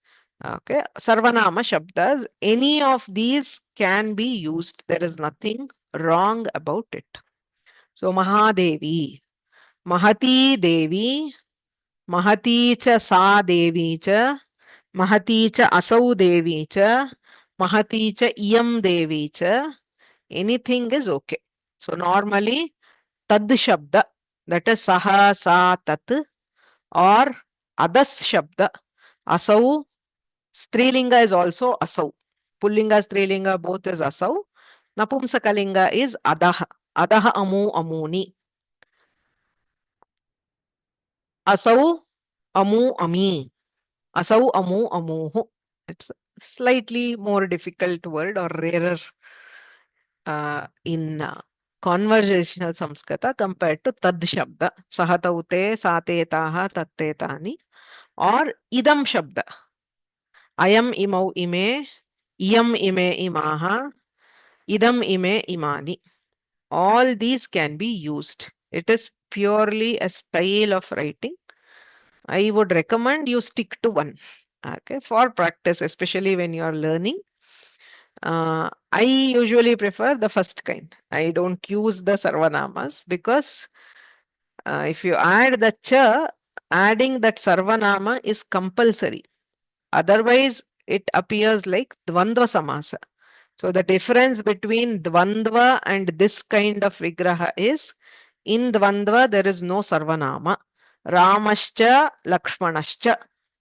Speaker 1: Okay. Sarvanama Shabdas. Any of these can be used. There is nothing wrong about it. So Mahadevi, Mahati Devi, Mahati cha Sa Devi cha, Mahati cha Asau Devi cha, Mahati cha Iyam Devi cha. Anything is okay. So normally Tad Shabda, that is Saha, Sa, Tat, or Adas Shabda. Asau, Strilinga is also Asau. Pullinga, Strilinga, both is Asau. Napumsakalinga is Adaha. Adaha Amu Amuni. Asau Amu Ami. Asau Amu Amuhu. It's a slightly more difficult word or rarer in conversational Samskrita compared to Tad Shabda. Sahataute, Satetaha, Tattetani. Or Idam Shabda. Ayam Imau Ime, Iyam Ime Imaha, Idam Ime Imani. All these can be used. It is purely a style of writing. I would recommend you stick to one. Okay, for practice, especially when you are learning. I usually prefer the first kind. I don't use the Sarvanamas because if you add the cha, adding that Sarvanama is compulsory. Otherwise, it appears like Dvandva Samasa. So the difference between Dvandva and this kind of Vigraha is in Dvandva there is no Sarvanama. Ramascha, Lakshmanascha.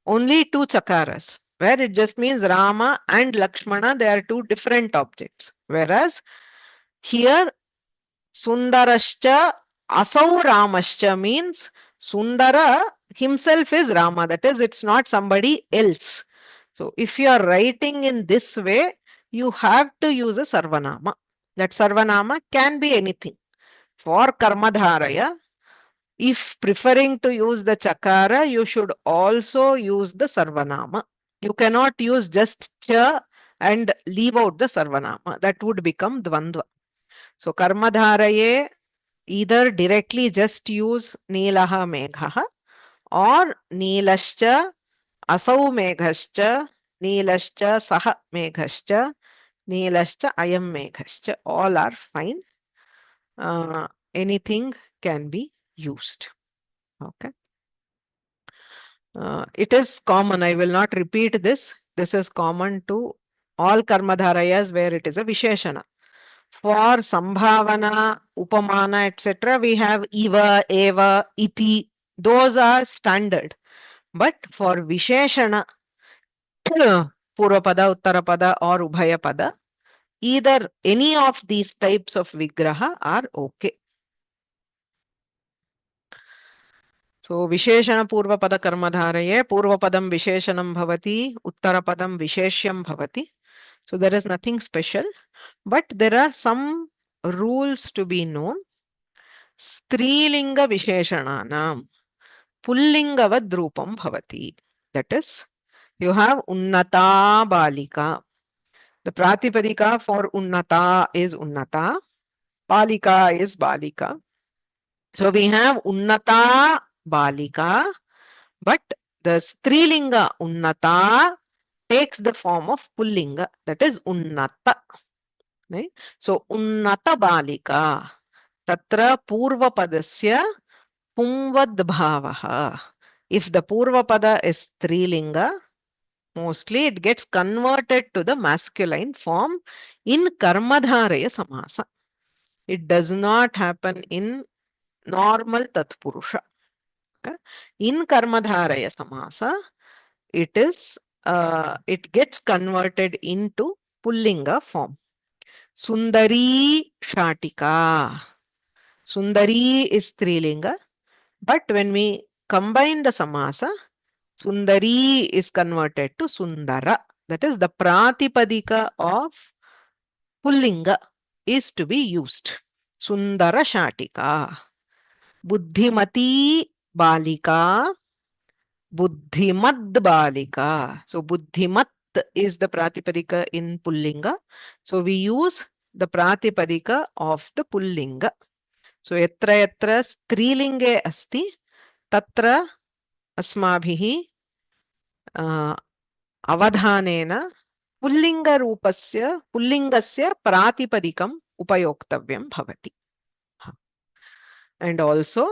Speaker 1: Only 2 chakaras. Where it just means Rama and Lakshmana, they are 2 different objects. Whereas here Sundarascha Asau Ramascha means Sundara himself is Rama. That is, it's not somebody else. So if you are writing in this way, you have to use a Sarvanama. That Sarvanama can be anything. For Karmadharaya, if preferring to use the Chakara, you should also use the Sarvanama. You cannot use just Cha and leave out the Sarvanama. That would become Dvandva. So Karmadharaye, either directly just use Neelaha Meghaha or Neelascha, Asau Meghascha, Neelascha, Saha Meghascha, Neelascha, Ayam Meghascha. All are fine. Anything can be used. Okay. It is common. I will not repeat this. This is common to all Karmadharayas where it is a Visheshana. For Sambhavana, Upamana, etc., we have Iva, Eva, Iti. Those are standard. But for Visheshana, Purvapada, Uttarapada, or Ubhayapada, either any of these types of Vigraha are okay. So Visheshana Purvapada Karmadharaye, Purvapadam Visheshanam Bhavati, Uttarapadam Visheshyam Bhavati. So there is nothing special, but there are some rules to be known. Strilinga Visheshananam, Pullingavad Drupam Bhavati. That is, you have Unnata Balika. The Pratipadika for Unnata is Unnata, Balika is Balika. So we have Unnata Balika, but the Strilinga Unnata takes the form of Pullinga, that is Unnata. right? So unnata balika, tatra purvapadasya pumvad bhavaha. If the purvapada is strilinga, mostly it gets converted to the masculine form in karmadharaya samasa. It does not happen in normal tatpurusha. Okay? In karmadharaya samasa, it gets converted into pullinga form. Sundari shatika. Sundari is strilinga, but when we combine the samasa, Sundari is converted to Sundara. That is the pratipadika of pullinga is to be used. Sundara shatika. Buddhimati balika. Buddhimad balika. So Buddhimat is the pratipadika in pullinga. So we use the pratipadika of the pullinga. So yatra yatra strilinge asti tatra asmabhihi avadhaneन पुल्लिङ्गस्य प्रातिपदिकम् उपयोक्तव्यं भवति. And also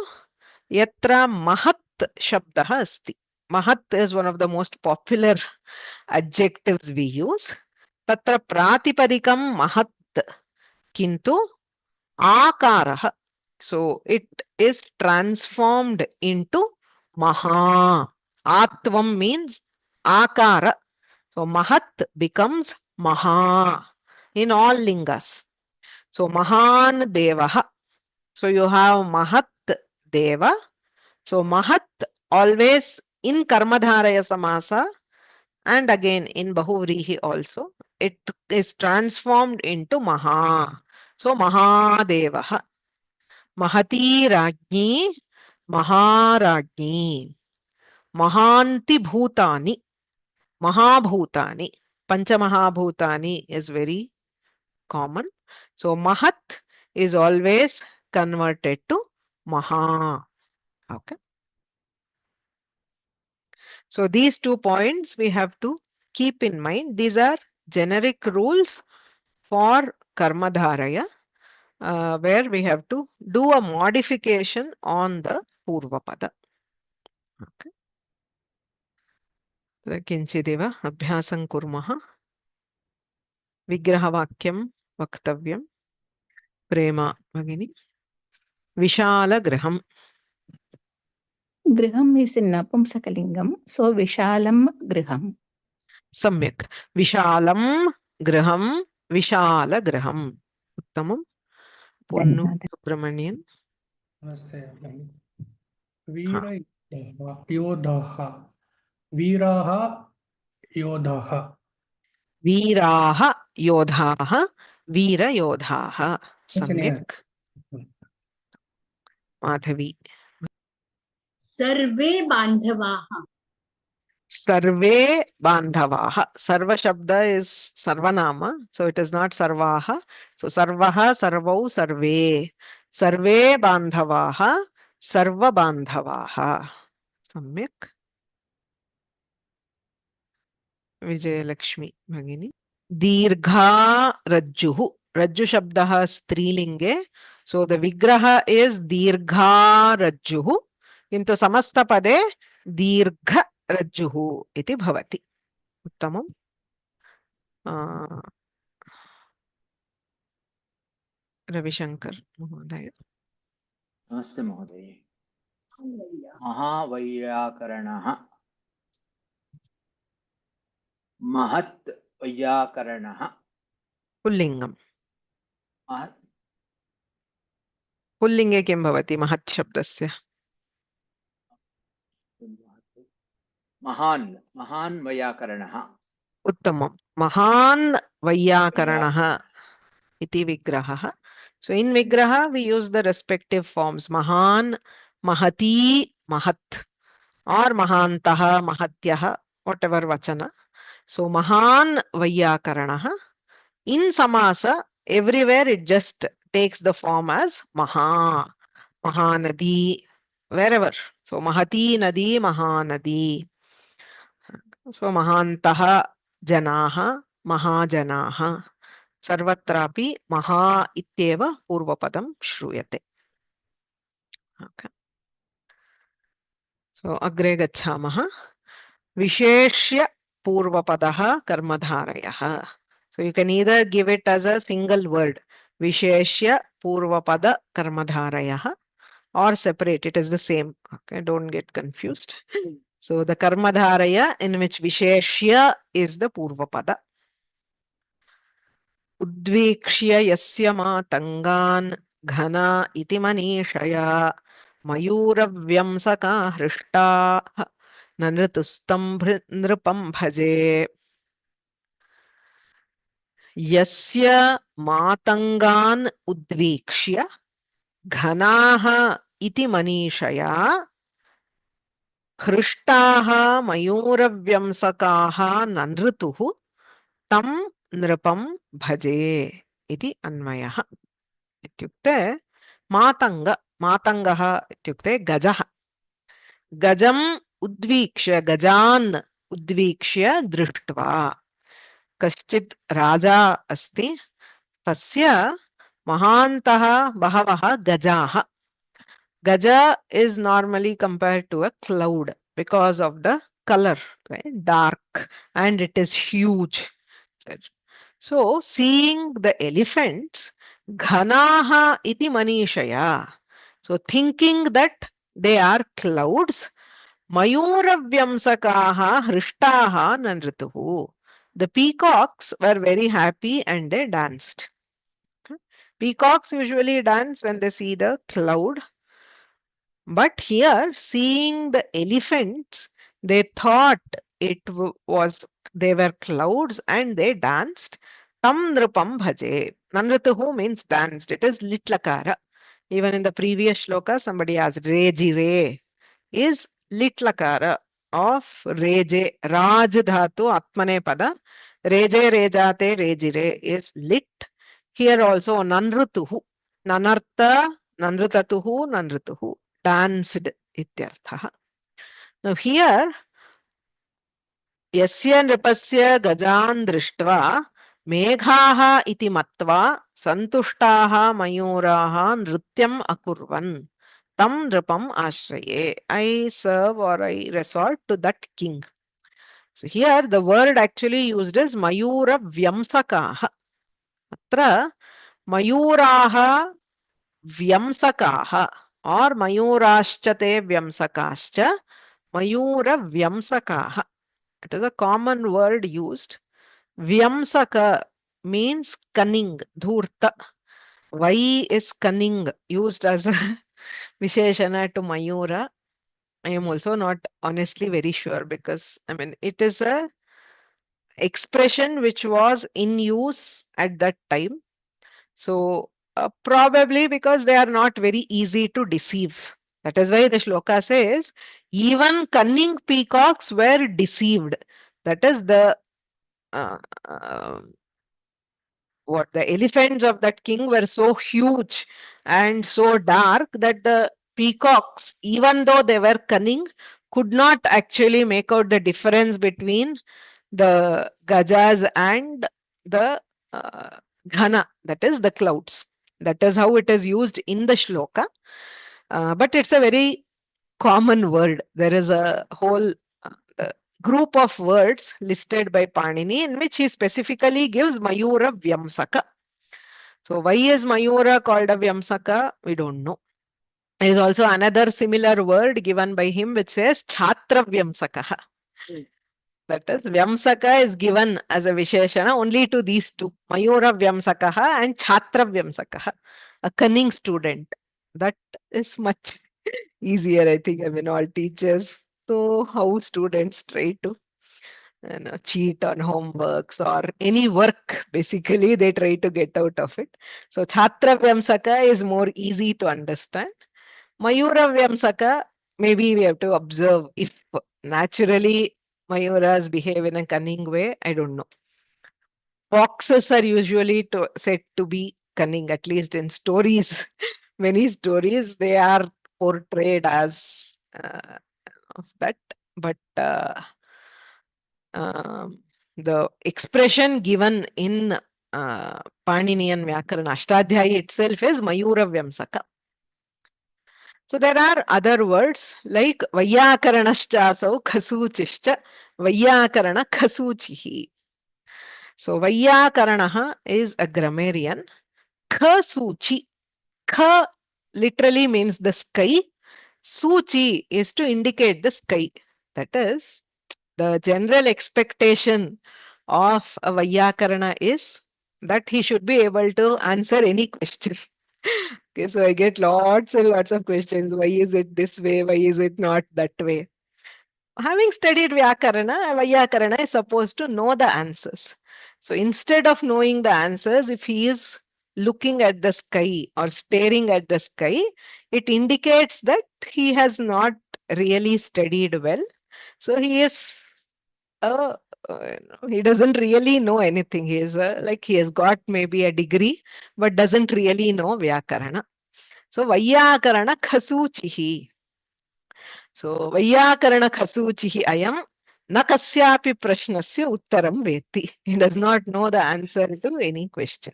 Speaker 1: yatra mahat shabdah asti. Mahat is one of the most popular adjectives we use. Tatra pratipadikam mahat kintu akarah. So it is transformed into maha. Atvam means akara. So mahat becomes maha in all lingas. So mahan devaha. So you have mahat deva. So mahat always in karmadharaya samasa and again in bahuvrihi also. It is transformed into maha. So mahadevaha. Mahati rajni, maharajni. Mahanti bhutani. Mahabhutani. Panchamahabhutani is very common. So Mahat is always converted to Maha. Okay. So these 2 points we have to keep in mind. These are generic rules for Karmadharaya, where we have to do a modification on the Purvapada. Okay. किञ्चिदेव अभ्यासं कुर्मः. विग्रहवाक्यं वक्तव्यं. प्रेमा भगिनी. विशालगृहं.
Speaker 2: गृहम् is in napumsakalingam, so vishalam griham.
Speaker 1: सम्यक्. विशालं गृहं विशालगृहम्. उत्तमं. पोन्नु सुब्रह्मण्यन्.
Speaker 3: नमस्ते. वीरयोधाः. वीराः योधाः.
Speaker 1: वीराः योधाः वीरयोधाः. सम्यक्. माधवी.
Speaker 4: सर्वे बान्धवाः.
Speaker 1: Sarve bandhavaha. Sarva shabda is sarvanama. So it is not sarvaha. So sarvaha, sarvau, sarve. Sarve bandhavaha, sarva bandhavaha. Samyak. Vijayalakshmi Bhagini. Dirgha rajjuhu. Rajju shabdaha strilinge. So the vigraha is dirgha rajjuhu. Into samasta pade dirgha rajjuhu iti bhavati. Uttamam. Ravishankar महोदय.
Speaker 5: नमस्ते महोदय. महावैयाकरणः. महत् वैयाकरणः.
Speaker 1: पुल्लिंगम. पुल्लिंगे किं भवति महत् शब्दस्य?
Speaker 5: महान् वैयाकरणः.
Speaker 1: उत्तमं. महान् वैयाकरणः iti vigraha. So in vigraha we use the respective forms mahan, mahati, mahat, or mahantaha, mahatyaha, whatever vachana. So mahan vayyakaranaha. In samasa, everywhere it just takes the form as maha, mahanadi, wherever. So mahati nadi, mahanadi. So mahantaha janaha, mahajanaha. सर्वत्रापि महा इत्येव पूर्वपदं श्रूयते. Okay. So अग्रे गच्छामः. विशेष्य पूर्वपदः कर्मधारयः. So you can either give it as a single word, Visheshya Purvapada Karmadharayah, or separate. It is the same. Okay, don't get confused. So the Karmadharaya, in which Visheshya is the Purvapada. Udvikshya yasya matangan ghana iti manishaya mayuravyamsaka hrishta nanritustam nripam bhaje. Yasya matangan udvikshya ghanaha iti manishaya hृष्टाः मयूरव्यंसकाः ननृतुः तं नृपं भजे इति अन्वयः. इत्युक्ते मातङ्गः इत्युक्ते गजः. गजम् उद्वीक्ष्य, गजान् उद्वीक्ष्य दृष्ट्वा, कश्चित् राजा अस्ति, तस्य महान्तः बहवः गजाः. Gaja is normally compared to a cloud because of the color, right? Dark, and it is huge. So, seeing the elephants, ghanaha iti manishaya. So, thinking that they are clouds, mayuravyamsakaha hrishtaha nanrituhu. The peacocks were very happy and they danced. Peacocks usually dance when they see the cloud. But here, seeing the elephants, they thought they were clouds and they danced. Tam nripam bhaje. Nanrituhu means danced. It is litlakara. Even in the previous shloka, somebody asked rejire is litlakara of reje. Raj dhatu atmane pada. Reje rejate rejire is lit. Here also nanrituhu. Nanartha nanritatuhu nanrituhu. Danced ityartha. Now here, yasya nripasya gajan drishtva meghaha iti matva santushtaha mayuraha nrityam akurvan tam nripam ashraye. I serve or I resort to that king. So here the word actually used is mayura vyamsakaha. Atra mayuraha vyamsakaha or mayurashchate vyamsakascha mayura vyamsakaha. It is a common word used. Vyamsaka means cunning, dhurta. Vai is cunning, used as a visheshana to mayura. I am also not honestly very sure because I mean it is a expression which was in use at that time. So probably because they are not very easy to deceive. That is why the shloka says, even cunning peacocks were deceived. That is the what the elephants of that king were so huge and so dark that the peacocks, even though they were cunning, could not actually make out the difference between the gajas and the ghana, that is the clouds. That is how it is used in the shloka. But it's a very common word. There is a whole group of words listed by Panini in which he specifically gives Mayura Vyamsaka. So why is Mayura called a Vyamsaka? We don't know. There is also another similar word given by him which says Chhatra Vyamsaka. That is, Vyamsaka is given as a Visheshana only to these two, Mayura Vyamsakaha and Chhatra Vyamsakaha, a cunning student. That is much easier, I think. I mean, all teachers know how students try to cheat on homeworks or any work. Basically, they try to get out of it. So, Chhatra Vyamsaka is more easy to understand. Mayura Vyamsaka, maybe we have to observe if naturally Mayuras behave in a cunning way. I don't know. Foxes are usually said to be cunning, at least in stories. Many stories, they are portrayed as of that. But the expression given in Paninian Vyakarana Ashtadhyayi itself is Mayura Vyamsaka. So there are other words like Vayakaranashchasau Khasuchischa Vayakarana Khasuchihi. So Vayakaranaha is a grammarian. Khasuchi. Kha literally means the sky. Suchi is to indicate the sky. That is, the general expectation of a Vaiyakarana is that he should be able to answer any question. Okay, so I get lots and lots of questions. Why is it this way? Why is it not that way? Having studied Vyakarana, Vaiyakarana is supposed to know the answers. So instead of knowing the answers, if he is looking at the sky or staring at the sky, it indicates that he has not really studied well. So he is he doesn't really know anything. He is like he has got maybe a degree, but doesn't really know Vyakarana. So Vaiyakarana Khasuchihi. So Vaiyakarana Khasuchihi ayam na kasyapi prashnasya uttaram veti. He does not know the answer to any question.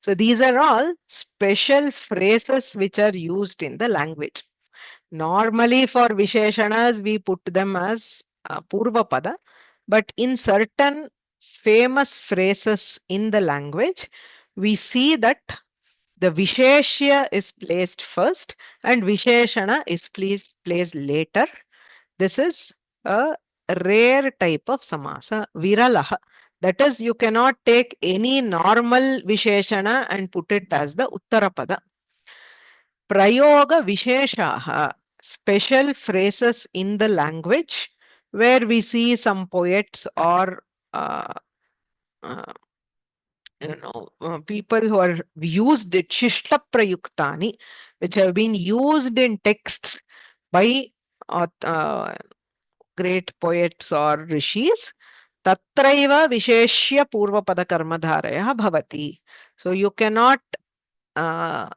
Speaker 1: So these are all special phrases which are used in the language. Normally for Visheshanas, we put them as Purva Pada, but in certain famous phrases in the language, we see that the Visheshya is placed first and Visheshana is placed later. This is a rare type of samasa, viralaha. That is, you cannot take any normal Visheshana and put it as the Uttarapada. Prayoga Visheshaha, special phrases in the language where we see some poets or people who are used it, Shishta Prayuktani, which have been used in texts by great poets or rishis. Tatraiva Visheshya Purvapada Karmadharaya Bhavati. So you cannot add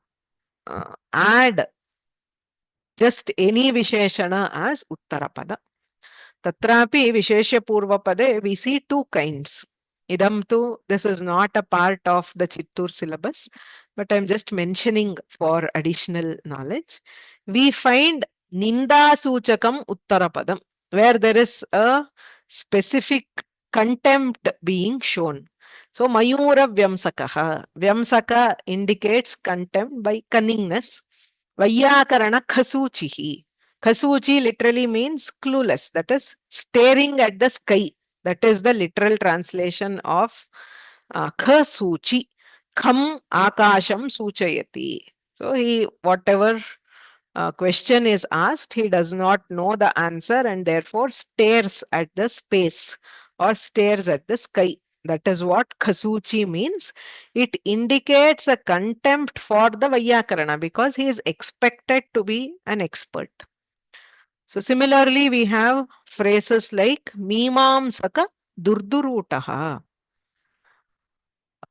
Speaker 1: just any Visheshana as Uttarapada. Tatrapi Visheshya Purvapade, we see two kinds. Idam tu, this is not a part of the Chittur syllabus, but I'm just mentioning for additional knowledge. We find Ninda Suchakam Uttarapadam, where there is a specific contempt being shown. So Mayura Vyamsakaha. Vyamsaka indicates contempt by cunningness. Vaiyakarana Khasuchihi. Khasuchi literally means clueless, that is staring at the sky. That is the literal translation of Khasuchi. Kham Akasham Suchayati. So he, whatever question is asked, he does not know the answer and therefore stares at the space or stares at the sky. That is what Khasuchi means. It indicates a contempt for the Vaiyakarana because he is expected to be an expert. So similarly, we have phrases like Mimamsaka Durdurutaha.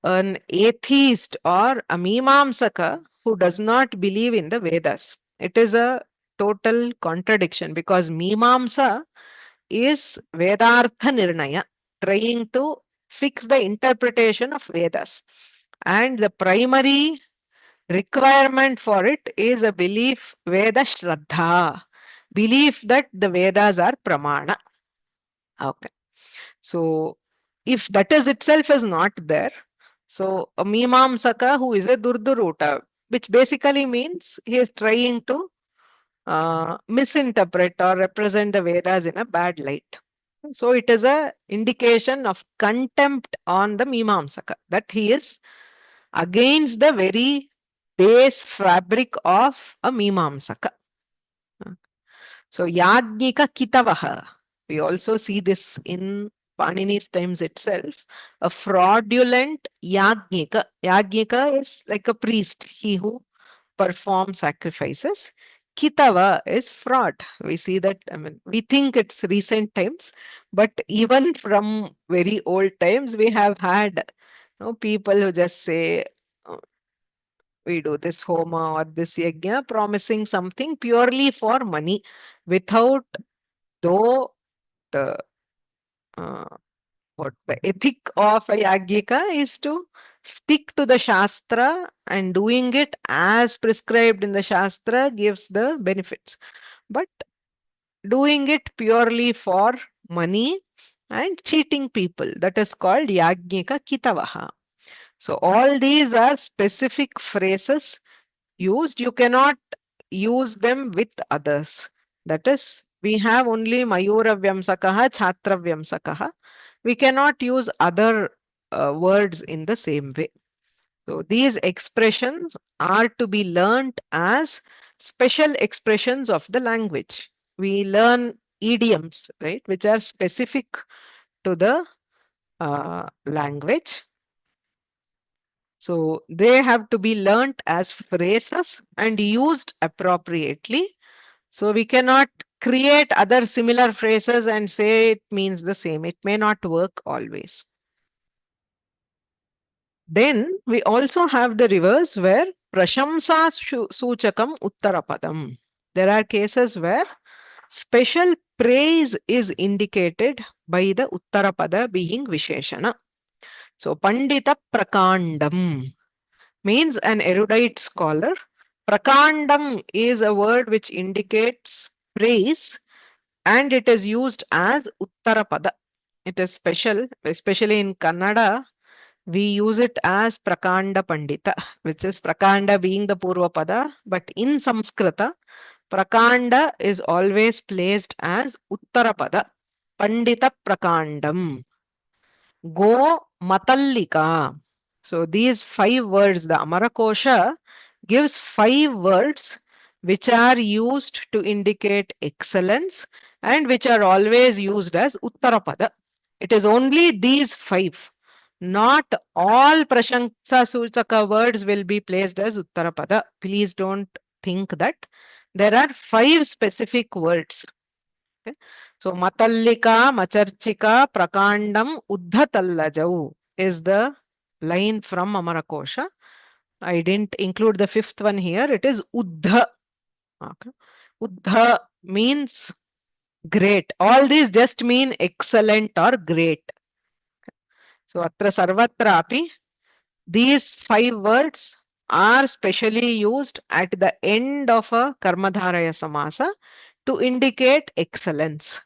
Speaker 1: An atheist or a Mimamsaka who does not believe in the Vedas. It is a total contradiction because Mimamsa is Vedartha Nirnaya, trying to fix the interpretation of Vedas. And the primary requirement for it is a belief, Veda Shraddha, belief that the Vedas are Pramana. Okay. So if that is itself is not there, so a Mimamsaka who is a Durduruta, which basically means he is trying to misinterpret or represent the Vedas in a bad light. So it is a indication of contempt on the Mimamsaka, that he is against the very base fabric of a Mimamsaka. So Yajnika Kitavaha, we also see this in Panini's times itself, a fraudulent Yajnika. Yajnika is like a priest, he who performs sacrifices. Kitava is fraud. We see that, I mean, we think it's recent times, but even from very old times, we have had people who just say, we do this homa or this yajna, promising something purely for money withough the what the ethic of a Yajnika is to stick to the Shastra, and doing it as prescribed in the Shastra gives the benefits. But doing it purely for money and cheating people, that is called Yajnika Kitavaha. So all these are specific phrases used. You cannot use them with others. That is, we have only Mayura Vyamsakaha, Chhatra Vyamsakaha. We cannot use other words in the same way. So these expressions are to be learnt as special expressions of the language. We learn idioms, right, which are specific to the language. So they have to be learnt as phrases and used appropriately. So we cannot create other similar phrases and say it means the same. It may not work always. Then we also have the reverse where prashamsa suchakam uttarapadam. There are cases where special praise is indicated by the uttarapada being visheshana. So Pandita Prakandam means an erudite scholar. Prakandam is a word which indicates praise, and it is used as uttarapada. It is special, especially in Kannada. We use it as Prakanda Pandita, which is Prakanda being the Purvapada, but in Samskrita, Prakanda is always placed as Uttarapada. Pandita Prakandam. Go Matallika. So these 5 words, the Amarakosha gives 5 words which are used to indicate excellence and which are always used as Uttarapada. It is only these 5. Not all Prashamsa Suchaka words will be placed as Uttarapada. Please don't think that. There are 5 specific words. Okay. So Matallika, Macharchika, Prakandam, Uddhatallajau is the line from Amarakosha. I didn't include the 5th one here. It is Uddha. Okay. Uddha means great. All these just mean excellent or great. So atra sarvatrapi, these 5 words are specially used at the end of a Karmadharaya Samasa to indicate excellence.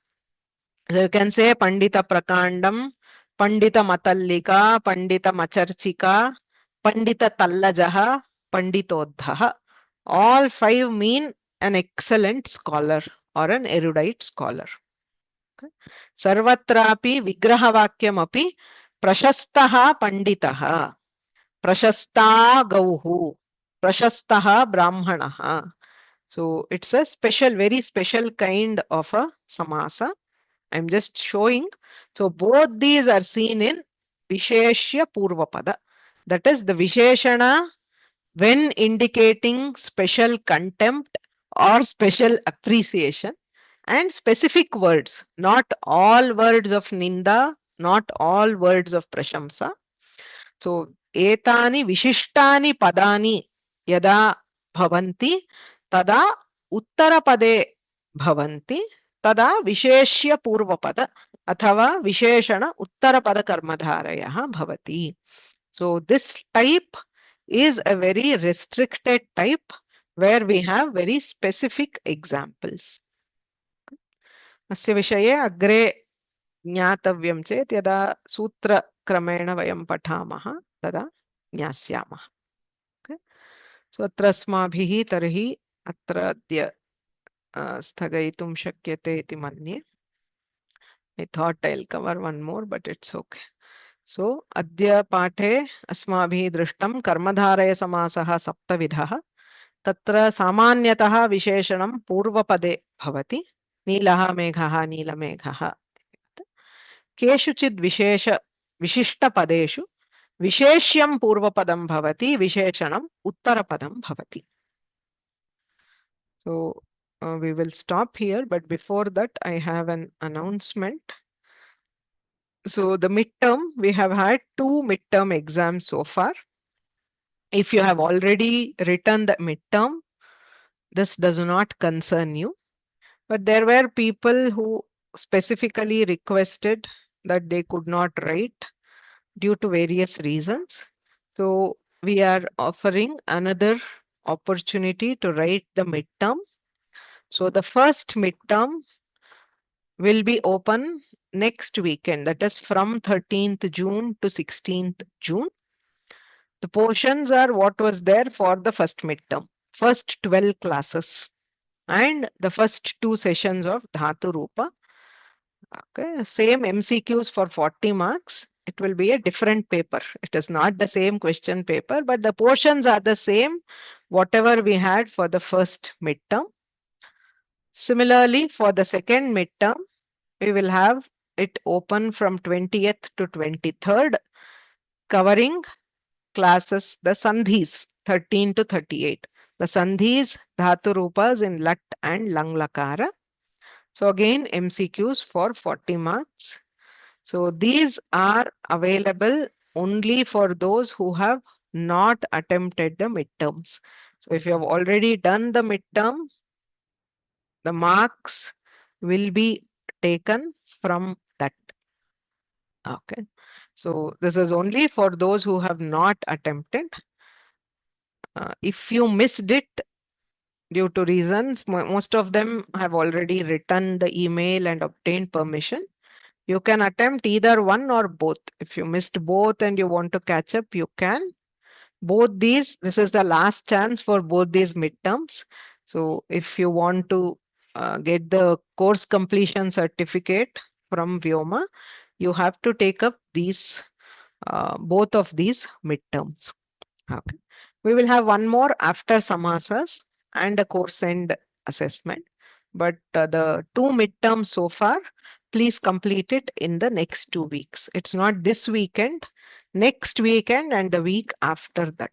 Speaker 1: So you can say Pandita Prakandam, Pandita Matallika, Pandita Macharchika, Pandita Tallajaha, Panditodhaha. All 5 mean an excellent scholar or an erudite scholar. Okay. Sarvatrapi Vigrahavakyam api Prashastaha Panditaha, Prashasta Gauhu, Prashastaha Brahmanaha. So it's a special, very special kind of a samasa. I'm just showing. So both these are seen in Visheshya Purvapada. That is the Visheshana when indicating special contempt or special appreciation, and specific words, not all words of Ninda, not all words of Prashamsa. So etani vishishtani padani yada bhavanti tada uttarapade bhavanti tada visheshya purvapada athava visheshana uttarapada karmadharayah bhavati. So this type is a very restricted type where we have very specific examples. अस्य विषये अग्रे ज्ञातव्यं चेत् यदा सूत्रक्रमेण वयं पठामः तदा ज्ञास्यामः. सो अत्र अस्माभिः तर्हि अत्र अद्य स्थगयितुं शक्यते इति मन्ये. I thought I'll cover one more, but it's okay. So अद्य पाठे अस्माभिः दृष्टं कर्मधारय समासः 7 विधः. तत्र सामान्यतः विशेषणं पूर्वपदे भवति. नीलः मेघः नीलमेघः. केषुचिद् विशिष्टपदेषु विशेष्यं पूर्वपदं भवति, विशेषणं उत्तरपदं भवति. So we will stop here, but before that I have an announcement. So the midterm, we have had 2 midterm exams so far. If you have already written the midterm, this does not concern you. But there were people who specifically requested that they could not write due to various reasons. So we are offering another opportunity to write the midterm. So the first midterm will be open next weekend, that is from 13th June to 16th June. The portions are what was there for the first midterm, first 12 classes, and the first 2 sessions of Dhatu Rupa. Okay, same MCQs for 40 marks. It will be a different paper. It is not the same question paper, but the portions are the same, whatever we had for the first midterm. Similarly, for the second midterm, we will have it open from 20th to 23rd, covering classes, the Sandhis, 13 to 38. The Sandhis, Dhatu Rupas in Lat and Lang Lakara. So again, MCQs for 40 marks. So these are available only for those who have not attempted the midterms. So if you have already done the midterm, the marks will be taken from that. Okay. So this is only for those who have not attempted. If you missed it due to reasons, most of them have already written the email and obtained permission. You can attempt either one or both. If you missed both and you want to catch up, you can. Both these, this is the last chance for both these midterms. So if you want to get the course completion certificate from Vyoma, you have to take up these both of these midterms. Okay. We will have one more after Samasas and a course end assessment. But the 2 midterms so far, please complete it in the next 2 weeks. It's not this weekend, next weekend and the week after that.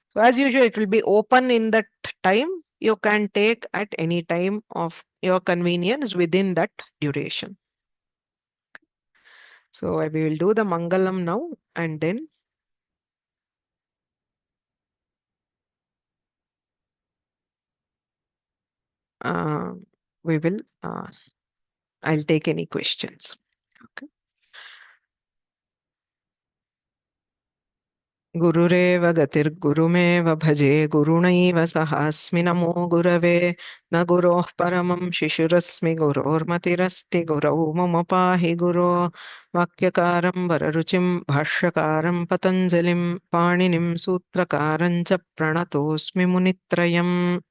Speaker 1: So as usual, it will be open in that time. You can take at any time of your convenience within that duration. So we will do the Mangalam now and then we will, I'll take any questions. Okay. Gururev gatir gurumev bhaje gurunaiva sahasmi namo gurave na guroh paramam shishurasmi guror matirasti gurau mama pahi guru vakyakaram vararuchim bhashyakaram patanjalim paninim sutrakaram cha pranatosmi munitrayam.